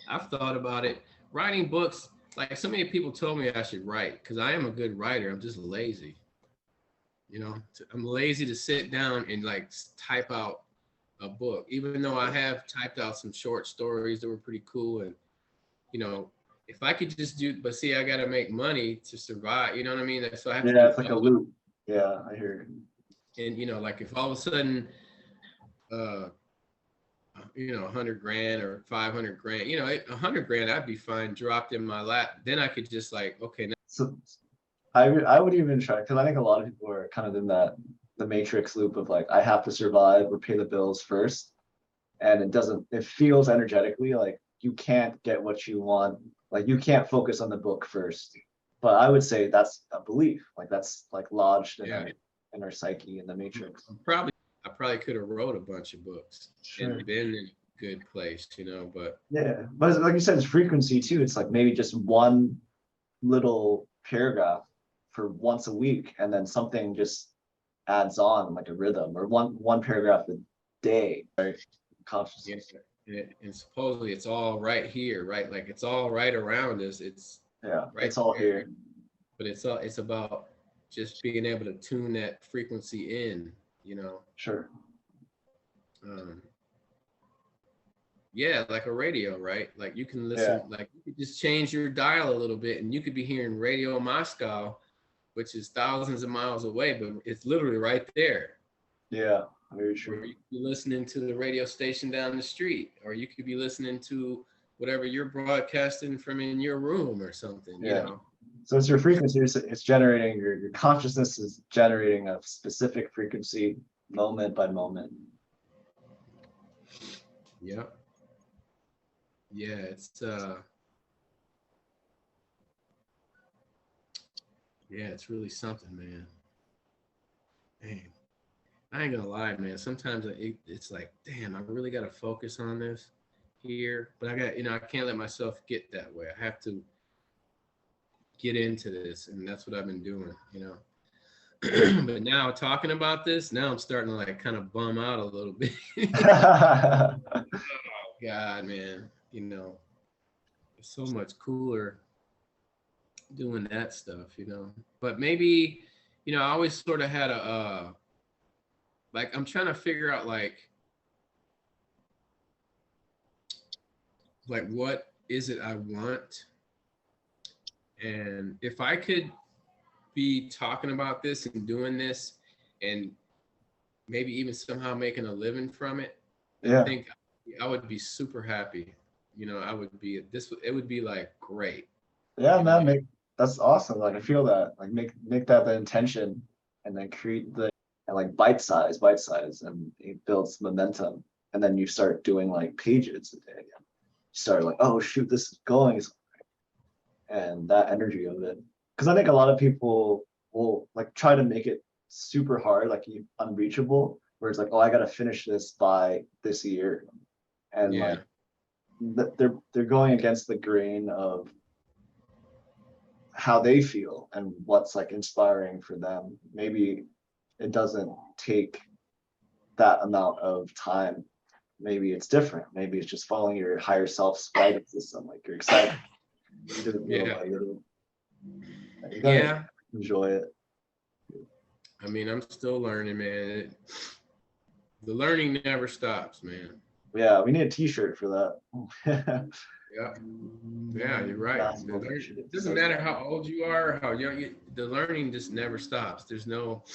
I've thought about it. Writing books. Like, so many people told me I should write, because I am a good writer. I'm just lazy. You know, I'm lazy to sit down and like type out a book, even though I have typed out some short stories that were pretty cool. And, you know, if I could just do, but see, I got to make money to survive. You know what I mean? So I have to Yeah, do it's like a loop. Yeah, I hear it. And, you know, like if all of a sudden, uh, you know, 100 grand or 500 grand, you know, 100 grand, I'd be fine dropped in my lap. Then I could just like, okay, now. So I would even try, because I think a lot of people are kind of in that the matrix loop of like, I have to survive or pay the bills first. And it feels energetically like you can't get what you want. Like you can't focus on the book first. But I would say that's a belief. Like that's like lodged in our psyche in the matrix. I probably could have wrote a bunch of books and been in a good place, you know, but yeah, but like you said, it's frequency too. It's like maybe just one little paragraph for once a week, and then something just adds on like a rhythm, or one paragraph a day. Right? Consciousness. And supposedly it's all right here, right? Like it's all right around us. It's Yeah, right it's all here. But it's about just being able to tune that frequency in, you know. Sure. Yeah, like a radio, right? Like you can listen, like you could just change your dial a little bit and you could be hearing Radio Moscow, which is thousands of miles away, but it's literally right there. Yeah, very true. Or you could be listening to the radio station down the street, or you could be listening to whatever you're broadcasting from in your room or something, you know. So it's your frequency, it's generating, your consciousness is generating a specific frequency moment by moment. Yeah. Yeah, it's really something, man. Man, I ain't gonna lie, man. Sometimes it's like, damn, I really gotta focus on this here, but I got, you know, I can't let myself get that way. I have to get into this, and that's what I've been doing, you know. But now talking about this, now I'm starting to like kind of bum out a little bit. Oh God, man, you know, it's so much cooler doing that stuff, you know. But maybe, you know, I always sort of had a like I'm trying to figure out like what is it I want, and if I could be talking about this and doing this and maybe even somehow making a living from it, I think I would be super happy. You know, I would be it would be like great. Yeah, man, that's awesome. Like I feel that. Like make that the intention, and then create the and like bite size, and it builds momentum. And then you start doing like pages a day. You start like, oh shoot, this is going, and that energy of it. Because I think a lot of people will like try to make it super hard, like unreachable, where it's like, oh, I gotta finish this by this year, and like they're going against the grain of how they feel and what's like inspiring for them. Maybe it doesn't take that amount of time. Maybe it's different. Maybe it's just following your higher self's guidance system. Like you're excited. You do it little by little. You gotta enjoy it. I mean, I'm still learning, man. The learning never stops, man. Yeah, we need a t-shirt for that. Yeah, you're right. It doesn't matter how old you are, how young the learning just never stops. There's no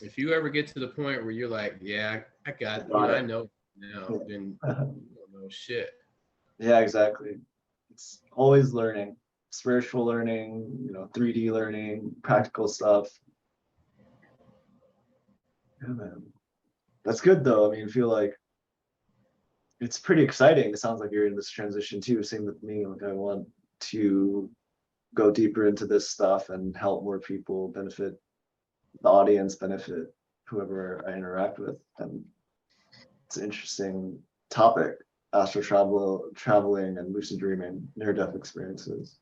if you ever get to the point where you're like, yeah, I got it, you know, I know now, then you don't know shit. Yeah, exactly. It's always learning. Spiritual learning, you know, 3D learning, practical stuff. Yeah, man. That's good though. I mean, I feel like it's pretty exciting. It sounds like you're in this transition too. Same with me. Like I want to go deeper into this stuff and help more people, benefit the audience, benefit whoever I interact with. And it's an interesting topic. Astral traveling and lucid dreaming, near-death experiences.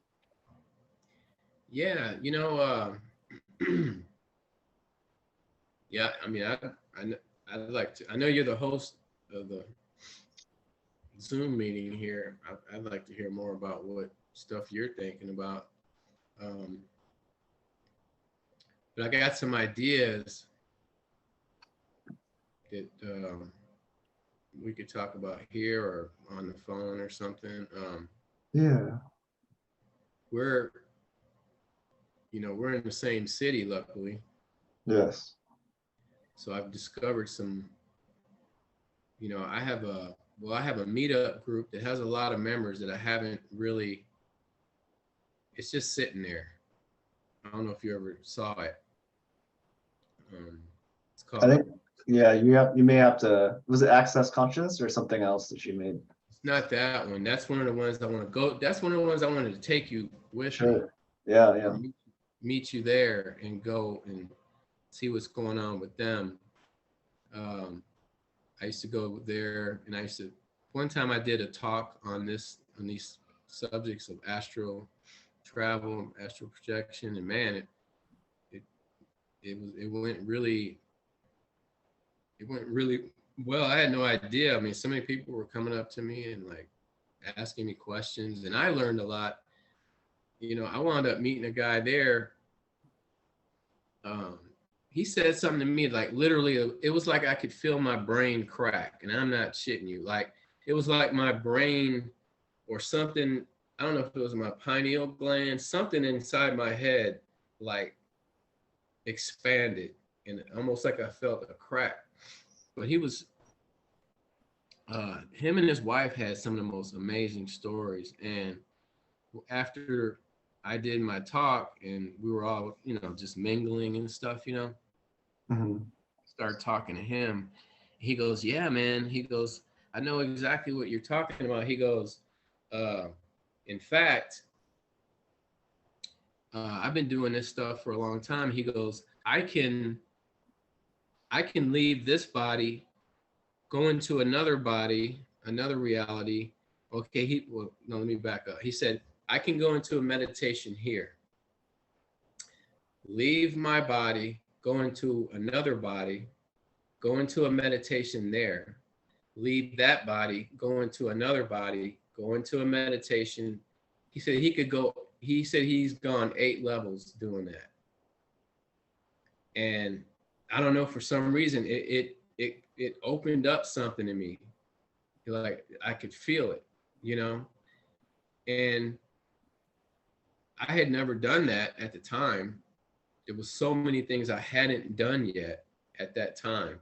Yeah, you know, yeah, I mean, I'd like to. I know you're the host of the Zoom meeting here. I'd like to hear more about what stuff you're thinking about. but I got some ideas that we could talk about here or on the phone or something. Yeah. We're, we're in the same city, luckily. Yes. So I've discovered some, I have a meetup group that has a lot of members that I haven't really, it's just sitting there. I don't know if you ever saw it. It's I called, think, yeah, you may have to, was it Access Conscious or something else that you made? it's not that one. That's one of the ones I want to go. That's one of the ones I wanted to take you with me. Sure. Yeah, yeah. Meet you there and go and see what's going on with them. I used to go there, and one time I did a talk on these subjects of astral travel, astral projection, and man, it went really well. I had no idea. I mean, so many people were coming up to me and like asking me questions, and I learned a lot. I wound up meeting a guy there. He said something to me like literally, it was like I could feel my brain crack, and I'm not shitting you. Like it was like my brain or something. I don't know if it was my pineal gland, something inside my head, like expanded, and almost like I felt a crack. But him and his wife had some of the most amazing stories. And after I did my talk and we were all, just mingling and stuff, Mm-hmm. started talking to him. He goes, yeah, man. He goes, I know exactly what you're talking about. He goes, in fact, I've been doing this stuff for a long time. He goes, I can leave this body, go into another body, another reality. Okay, no, let me back up. He said, I can go into a meditation here, leave my body, go into another body, go into a meditation there, leave that body, go into another body, go into a meditation. He said he's gone 8 levels doing that. And I don't know, for some reason, it opened up something in me. Like I could feel it, and I had never done that at the time. There was so many things I hadn't done yet at that time.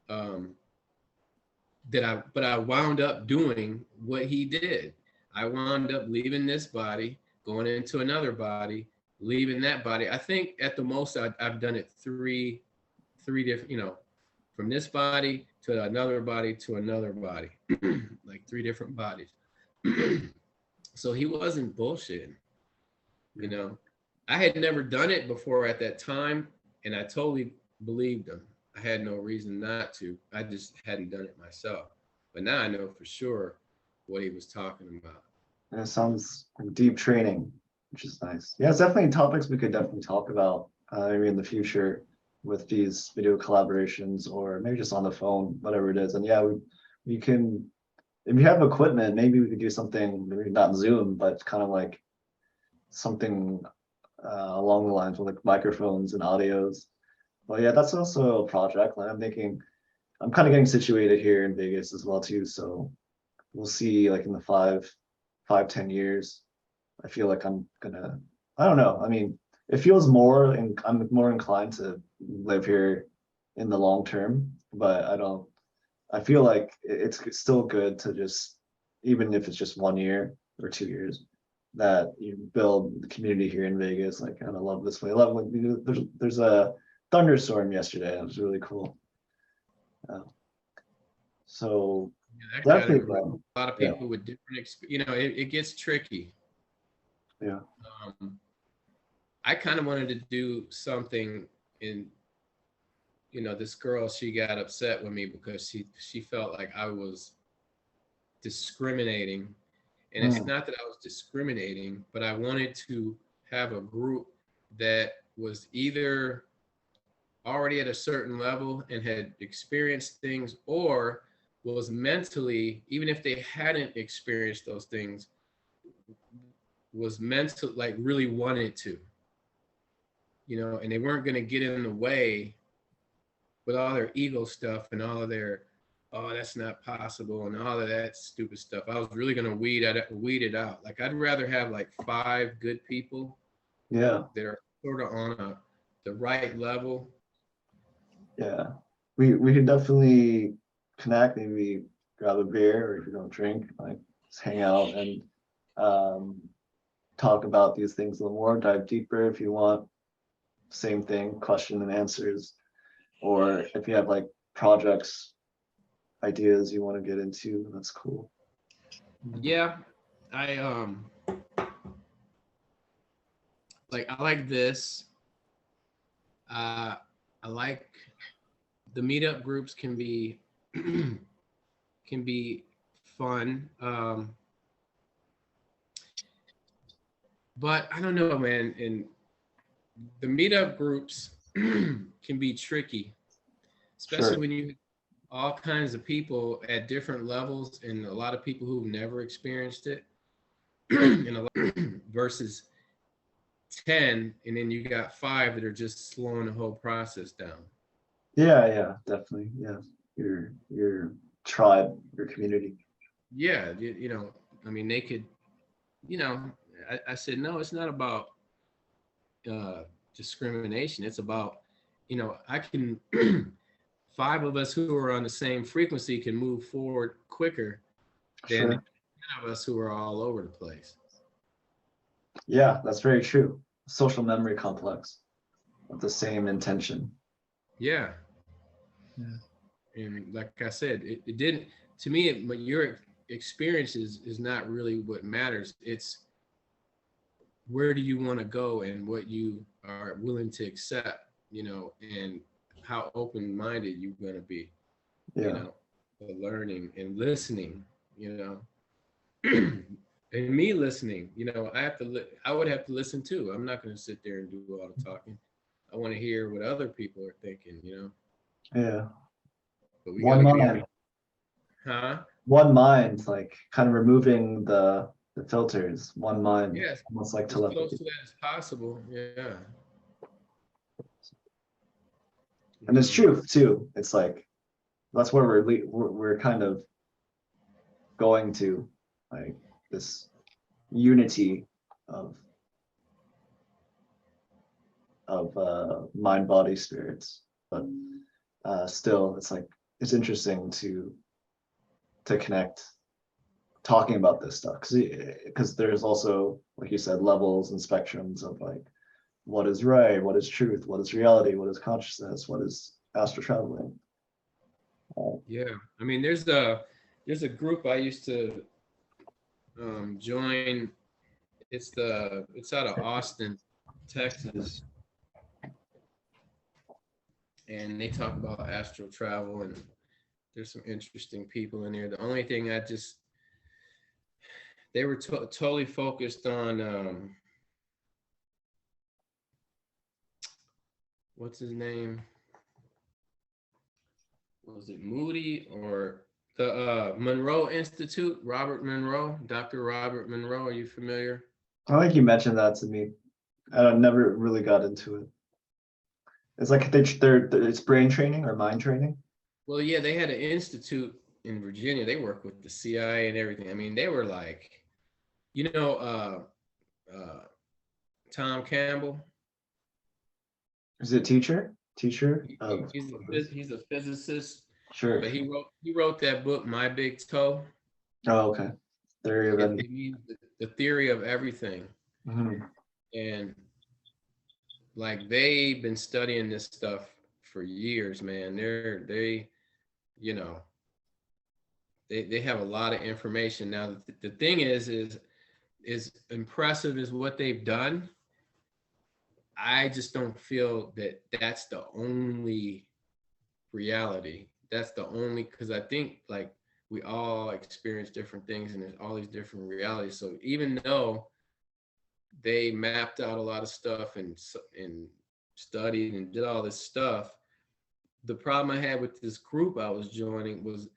But I wound up doing what he did. I wound up leaving this body, going into another body, leaving that body. I think at the most I've done it three different, from this body to another body to another body, like 3 different bodies. So he wasn't bullshitting, I had never done it before at that time, and I totally believed him. I had no reason not to. I just hadn't done it myself. But now I know for sure what he was talking about. And it sounds like deep training, which is nice. Yeah, it's definitely topics we could definitely talk about maybe in the future with these video collaborations, or maybe just on the phone, whatever it is. And yeah, we can, if you have equipment, maybe we could do something, maybe not Zoom, but kind of like something along the lines with like microphones and audios. But yeah, that's also a project. Like I'm kind of getting situated here in Vegas as well too. So we'll see, like in the 5-10 years. I feel like I don't know. I mean, it feels more, and I'm more inclined to live here in the long term, but I feel like it's still good to just, even if it's just 1 year or 2 years, that you build the community here in Vegas. Like, and I love this way. I love, like, there's a thunderstorm yesterday. It was really cool. So Yeah, definitely, a lot of people with different, it gets tricky. Yeah. I kind of wanted to do something in, this girl, she got upset with me because she felt like I was discriminating. And it's not that I was discriminating, but I wanted to have a group that was either already at a certain level and had experienced things, or was mentally, even if they hadn't experienced those things, was mental, like really wanted to. you know, and they weren't going to get in the way with all their ego stuff and all of their, oh, that's not possible, and all of that stupid stuff. I was really going to weed it out. Like, I'd rather have like 5 good people Yeah. that are sort of on the right level. Yeah. We can definitely connect, maybe grab a beer, or if you don't drink, like just hang out and talk about these things a little more, dive deeper if you want. Same thing, question and answers. Or if you have like projects, ideas you want to get into, that's cool. Yeah, I I like this. I like the meetup groups can be can be fun. But I don't know, man. And the meetup groups can be tricky, especially Sure. when you all kinds of people at different levels and a lot of people who've never experienced it and a lot versus 10, and then you got 5 that are just slowing the whole process down. Yeah, definitely. Yeah. Your tribe, your community. Yeah, you know, I mean, they could, you know, I said, no, it's not about uh, discrimination. It's about, you know, I can, 5 of us who are on the same frequency can move forward quicker than the Sure. 10 of us who are all over the place. Yeah, that's very true. Social memory complex with the same intention. Yeah. Yeah. And like I said, it didn't, to me, but your experience is not really what matters. It's where do you want to go and what you are willing to accept, you know, and how open-minded you're going to be, you Yeah. know, for learning and listening, you know. And me listening, you know, I would have to listen too. I'm not going to sit there and do all the talking. I want to hear what other people are thinking, you know. Yeah. But we got One to get, mind. huh? One mind, like kind of removing the filters. One mind, Yes, almost like as close telepathy. to that as possible. Yeah. And it's You true too. It's like that's where we're kind of going to, like this unity of mind, body, spirits. But still, it's like it's interesting to connect talking about this stuff because there's also, like you said, levels and spectrums of like what is right, what is truth, what is reality, what is consciousness, what is astral traveling. yeah. I mean, there's a group I used to join. It's out of Austin, Texas, and they talk about astral travel, and there's some interesting people in there. The only thing they were totally focused on what's his name? Was it Moody or the Monroe Institute? Robert Monroe, Dr. Robert Monroe. Are you familiar? I think you mentioned that to me. I never really got into it. It's like it's brain training or mind training. Well, yeah, they had an institute in Virginia. They work with the CIA and everything. I mean, they were like, you know, uh, Tom Campbell. Is it teacher? Teacher of He's a physicist, sure. but he wrote that book, My Big Toe. Oh, okay. Theory of It means the theory of everything, Mhm. and like they've been studying this stuff for years, man. They you know they have a lot of information now. The thing is impressive as what they've done. I just don't feel that that's the only reality. That's the only, because I think like we all experience different things and there's all these different realities. So even though they mapped out a lot of stuff and studied and did all this stuff, the problem I had with this group I was joining was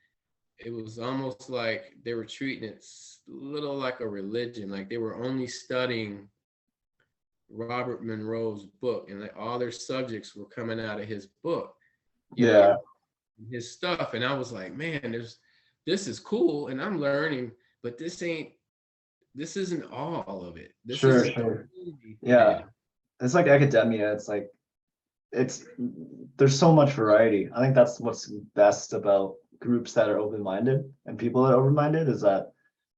it was almost like they were treating it a little like a religion. Like they were only studying Robert Monroe's book, and like all their subjects were coming out of his book, Yeah. his stuff. And I was like, man, this is cool, and I'm learning, but this isn't all of it. This Sure, isn't sure. the Yeah. thing. It's like academia. It's like there's so much variety. I think that's what's best about groups that are open-minded and people that are open-minded, is that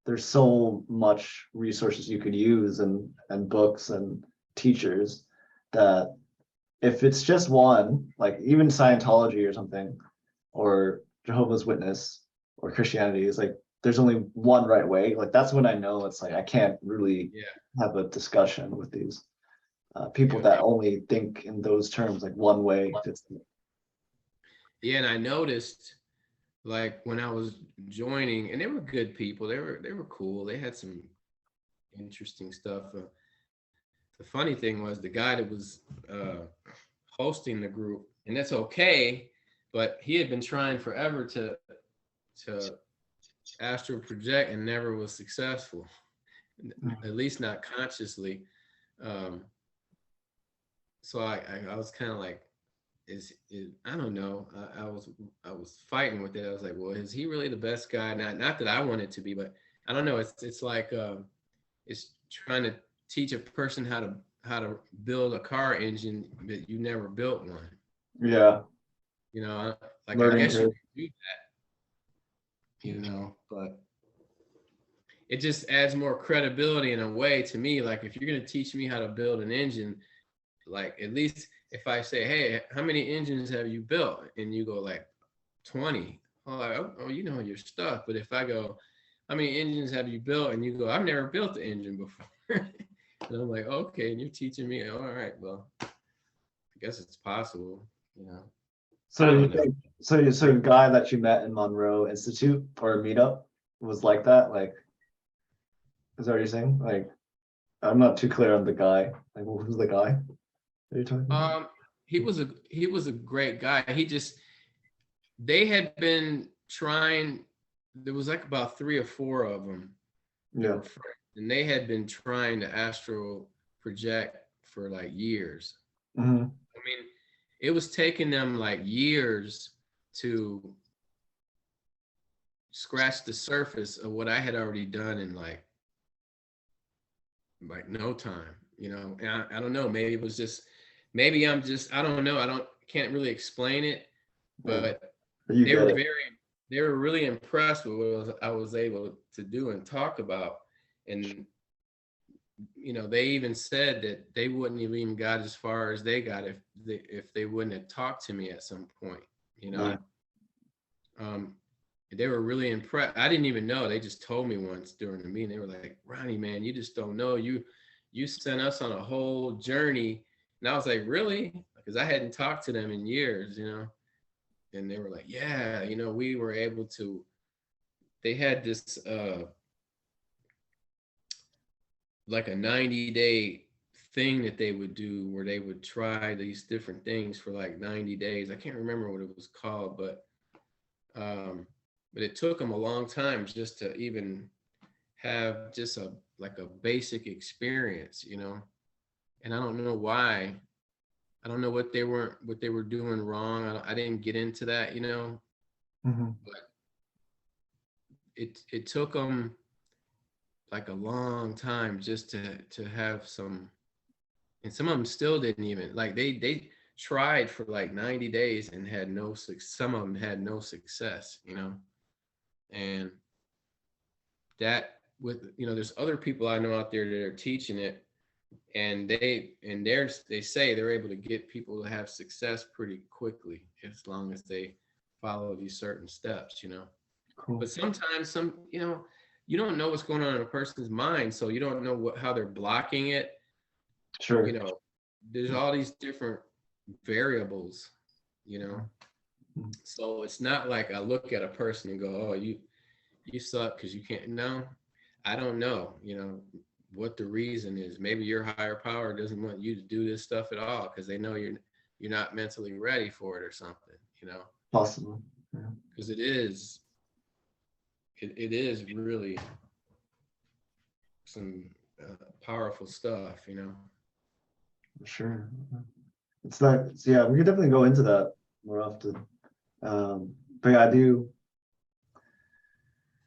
there's so much resources you could use, and books and teachers, that if it's just one, like even Scientology or something, or Jehovah's Witness or Christianity, is like there's only one right way. Like that's when I know it's like I can't really have a discussion with these people that only think in those terms, like one way fits. Yeah, and I noticed, like when I was joining, and they were good people. They were cool. They had some interesting stuff. The funny thing was the guy that was hosting the group, and that's okay, but he had been trying forever to astral project and never was successful, at least not consciously. Um, so I was kind of like, I don't know. I was fighting with it. I was like, well, is he really the best guy? Not that I want it to be, but I don't know. It's like it's trying to teach a person how to build a car engine, but you never built one. Yeah. You know, like I Learning guess you curve. could do that, you know, but it just adds more credibility in a way to me. Like if you're gonna teach me how to build an engine, like at least if I say, hey, how many engines have you built? And you go like 20. I'm like, oh, you know your stuff. But if I go, how many engines have you built? And you go, I've never built an engine before. And I'm like, okay, and you're teaching me. All right, well, I guess it's possible, you know. I So you don't know. think so the guy that you met in Monroe Institute or meetup was like that? Like, is that what you're saying? Like, I'm not too clear on the guy. Like, who's the guy that you're talking about? He was a great guy. They had been trying. There was like about 3 or 4 of them that Yeah. were friends, and they had been trying to astral project for like years. Hmm. I mean, it was taking them like years to scratch the surface of what I had already done in like no time, you know. And I don't know, maybe it was just, maybe I'm just, I don't know, can't really explain it, Yeah. but But you they get were it. they were really impressed with what I was able to do and talk about. And you know, they even said that they wouldn't have even got as far as they got if they wouldn't have talked to me at some point, you know. Yeah. um they were really impressed. I didn't even know. They just told me once during the meeting. They were like, Ronnie, man, you just don't know. You sent us on a whole journey. And I was like, really? Because I hadn't talked to them in years, you know. And they were like, yeah, you know, we were able to. They had this like a 90-day thing that they would do where they would try these different things for like 90 days. I can't remember what it was called, um, but it took them a long time just to even have just a like a basic experience, you know. And I don't know why. I don't know what they were doing wrong. I didn't get into that, you know. Hmm. But it took them like a long time just to have some, and some of them still didn't even, like they tried for like 90 days and had no success. Some of them had no success, you know. And that, with, you know, there's other people I know out there that are teaching it, and they say they're able to get people to have success pretty quickly as long as they follow these certain steps, you know. Cool. But sometimes you know, you don't know what's going on in a person's mind, so you don't know how they're blocking it, Sure. you know. There's all these different variables, you know. Mhm. So it's not like I look at a person and go, oh, you suck because you can't. No, I don't know, you know, what the reason is. Maybe your higher power doesn't want you to do this stuff at all because they know you're not mentally ready for it or something, you know. Possible. Yeah. Because it is really some powerful stuff, you know. Sure. It's not, yeah, we could definitely go into that more often. But yeah, I do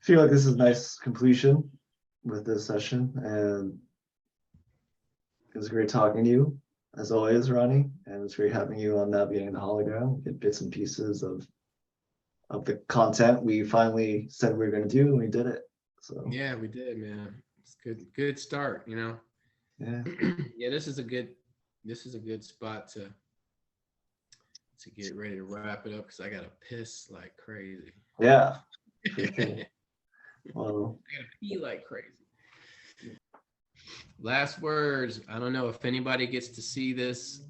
feel like this is a nice completion with this session, and it was great talking to you as always, Ronnie, and it's great having you on Navigating the Hologram. Get bits and pieces of the content we finally said we were going to do, and we did it. So Yeah, we did, man. It's good start, you know. yeah, Yeah, this is a good spot to get ready to wrap it up because I gotta piss like crazy. yeah. I Sure. Well, gotta pee like crazy. Last words. I don't know if anybody gets to see this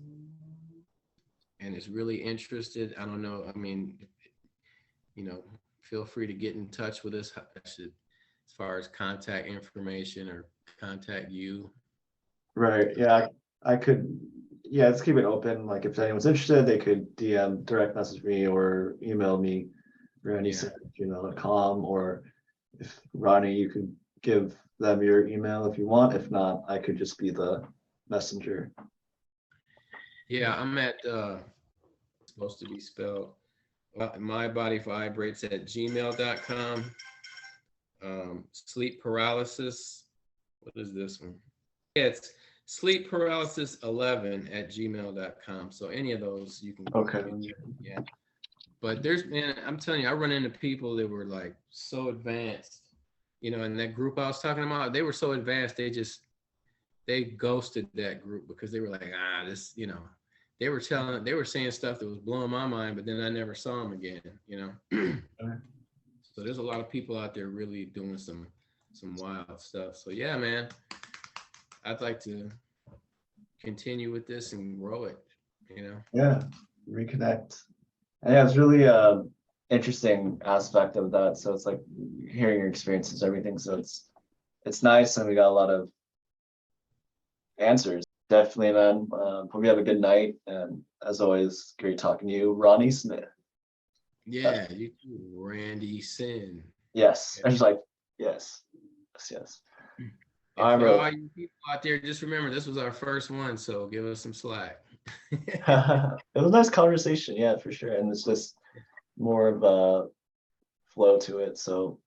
and is really interested. I don't know. I mean, feel free to get in touch with us as far as contact information or contact you. right. Yeah, I could. Yeah, let's keep it open. Like if anyone's interested, they could DM, direct message me, or email me, ronnie@gmail.com, or if Ronnie, you could give them your email if you want. If not, I could just be the messenger. Yeah, I'm at supposed to be spelled mybodyvibrates at gmail.com. Sleep paralysis. What is this one? Yeah, it's sleep paralysis 11 at gmail.com. So any of those you can. Okay. Yeah. But man, I'm telling you, I run into people that were like so advanced, in that group I was talking about, they were so advanced, they ghosted that group because they were like, this, they were saying stuff that was blowing my mind, but then I never saw them again, So there's a lot of people out there really doing some wild stuff. So yeah, man, I'd like to continue with this and grow it, Yeah, reconnect. And yeah, it's really interesting aspect of that. So it's like hearing your experiences, everything. So it's nice, and we got a lot of answers. Definitely, man. Hope you have a good night, and as always, great talking to you, Ronnie Smith. Yeah, you too, Randy Sin. Yes, I was like, yes, yes. And I'm for really. all you people out there, just remember this was our first one, so give us some slack. It was a nice conversation, yeah, for sure, and it's just more of a flow to it. So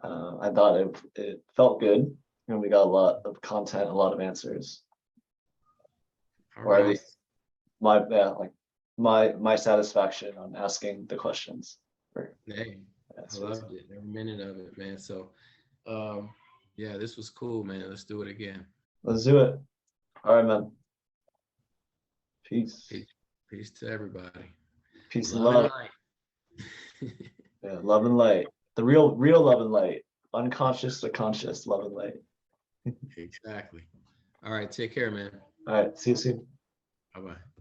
I thought it felt good, and we got a lot of content, a lot of answers, All or at right. least my satisfaction on asking the questions. Hey, I loved it. Every minute of it, man. So yeah, this was cool, man. Let's do it again. Let's do it. All right, man. Peace. Peace to everybody. Peace and love. Yeah, love and light. The real love and light. Unconscious to conscious love and light. Exactly. All right. Take care, man. All right. See you soon. Bye-bye.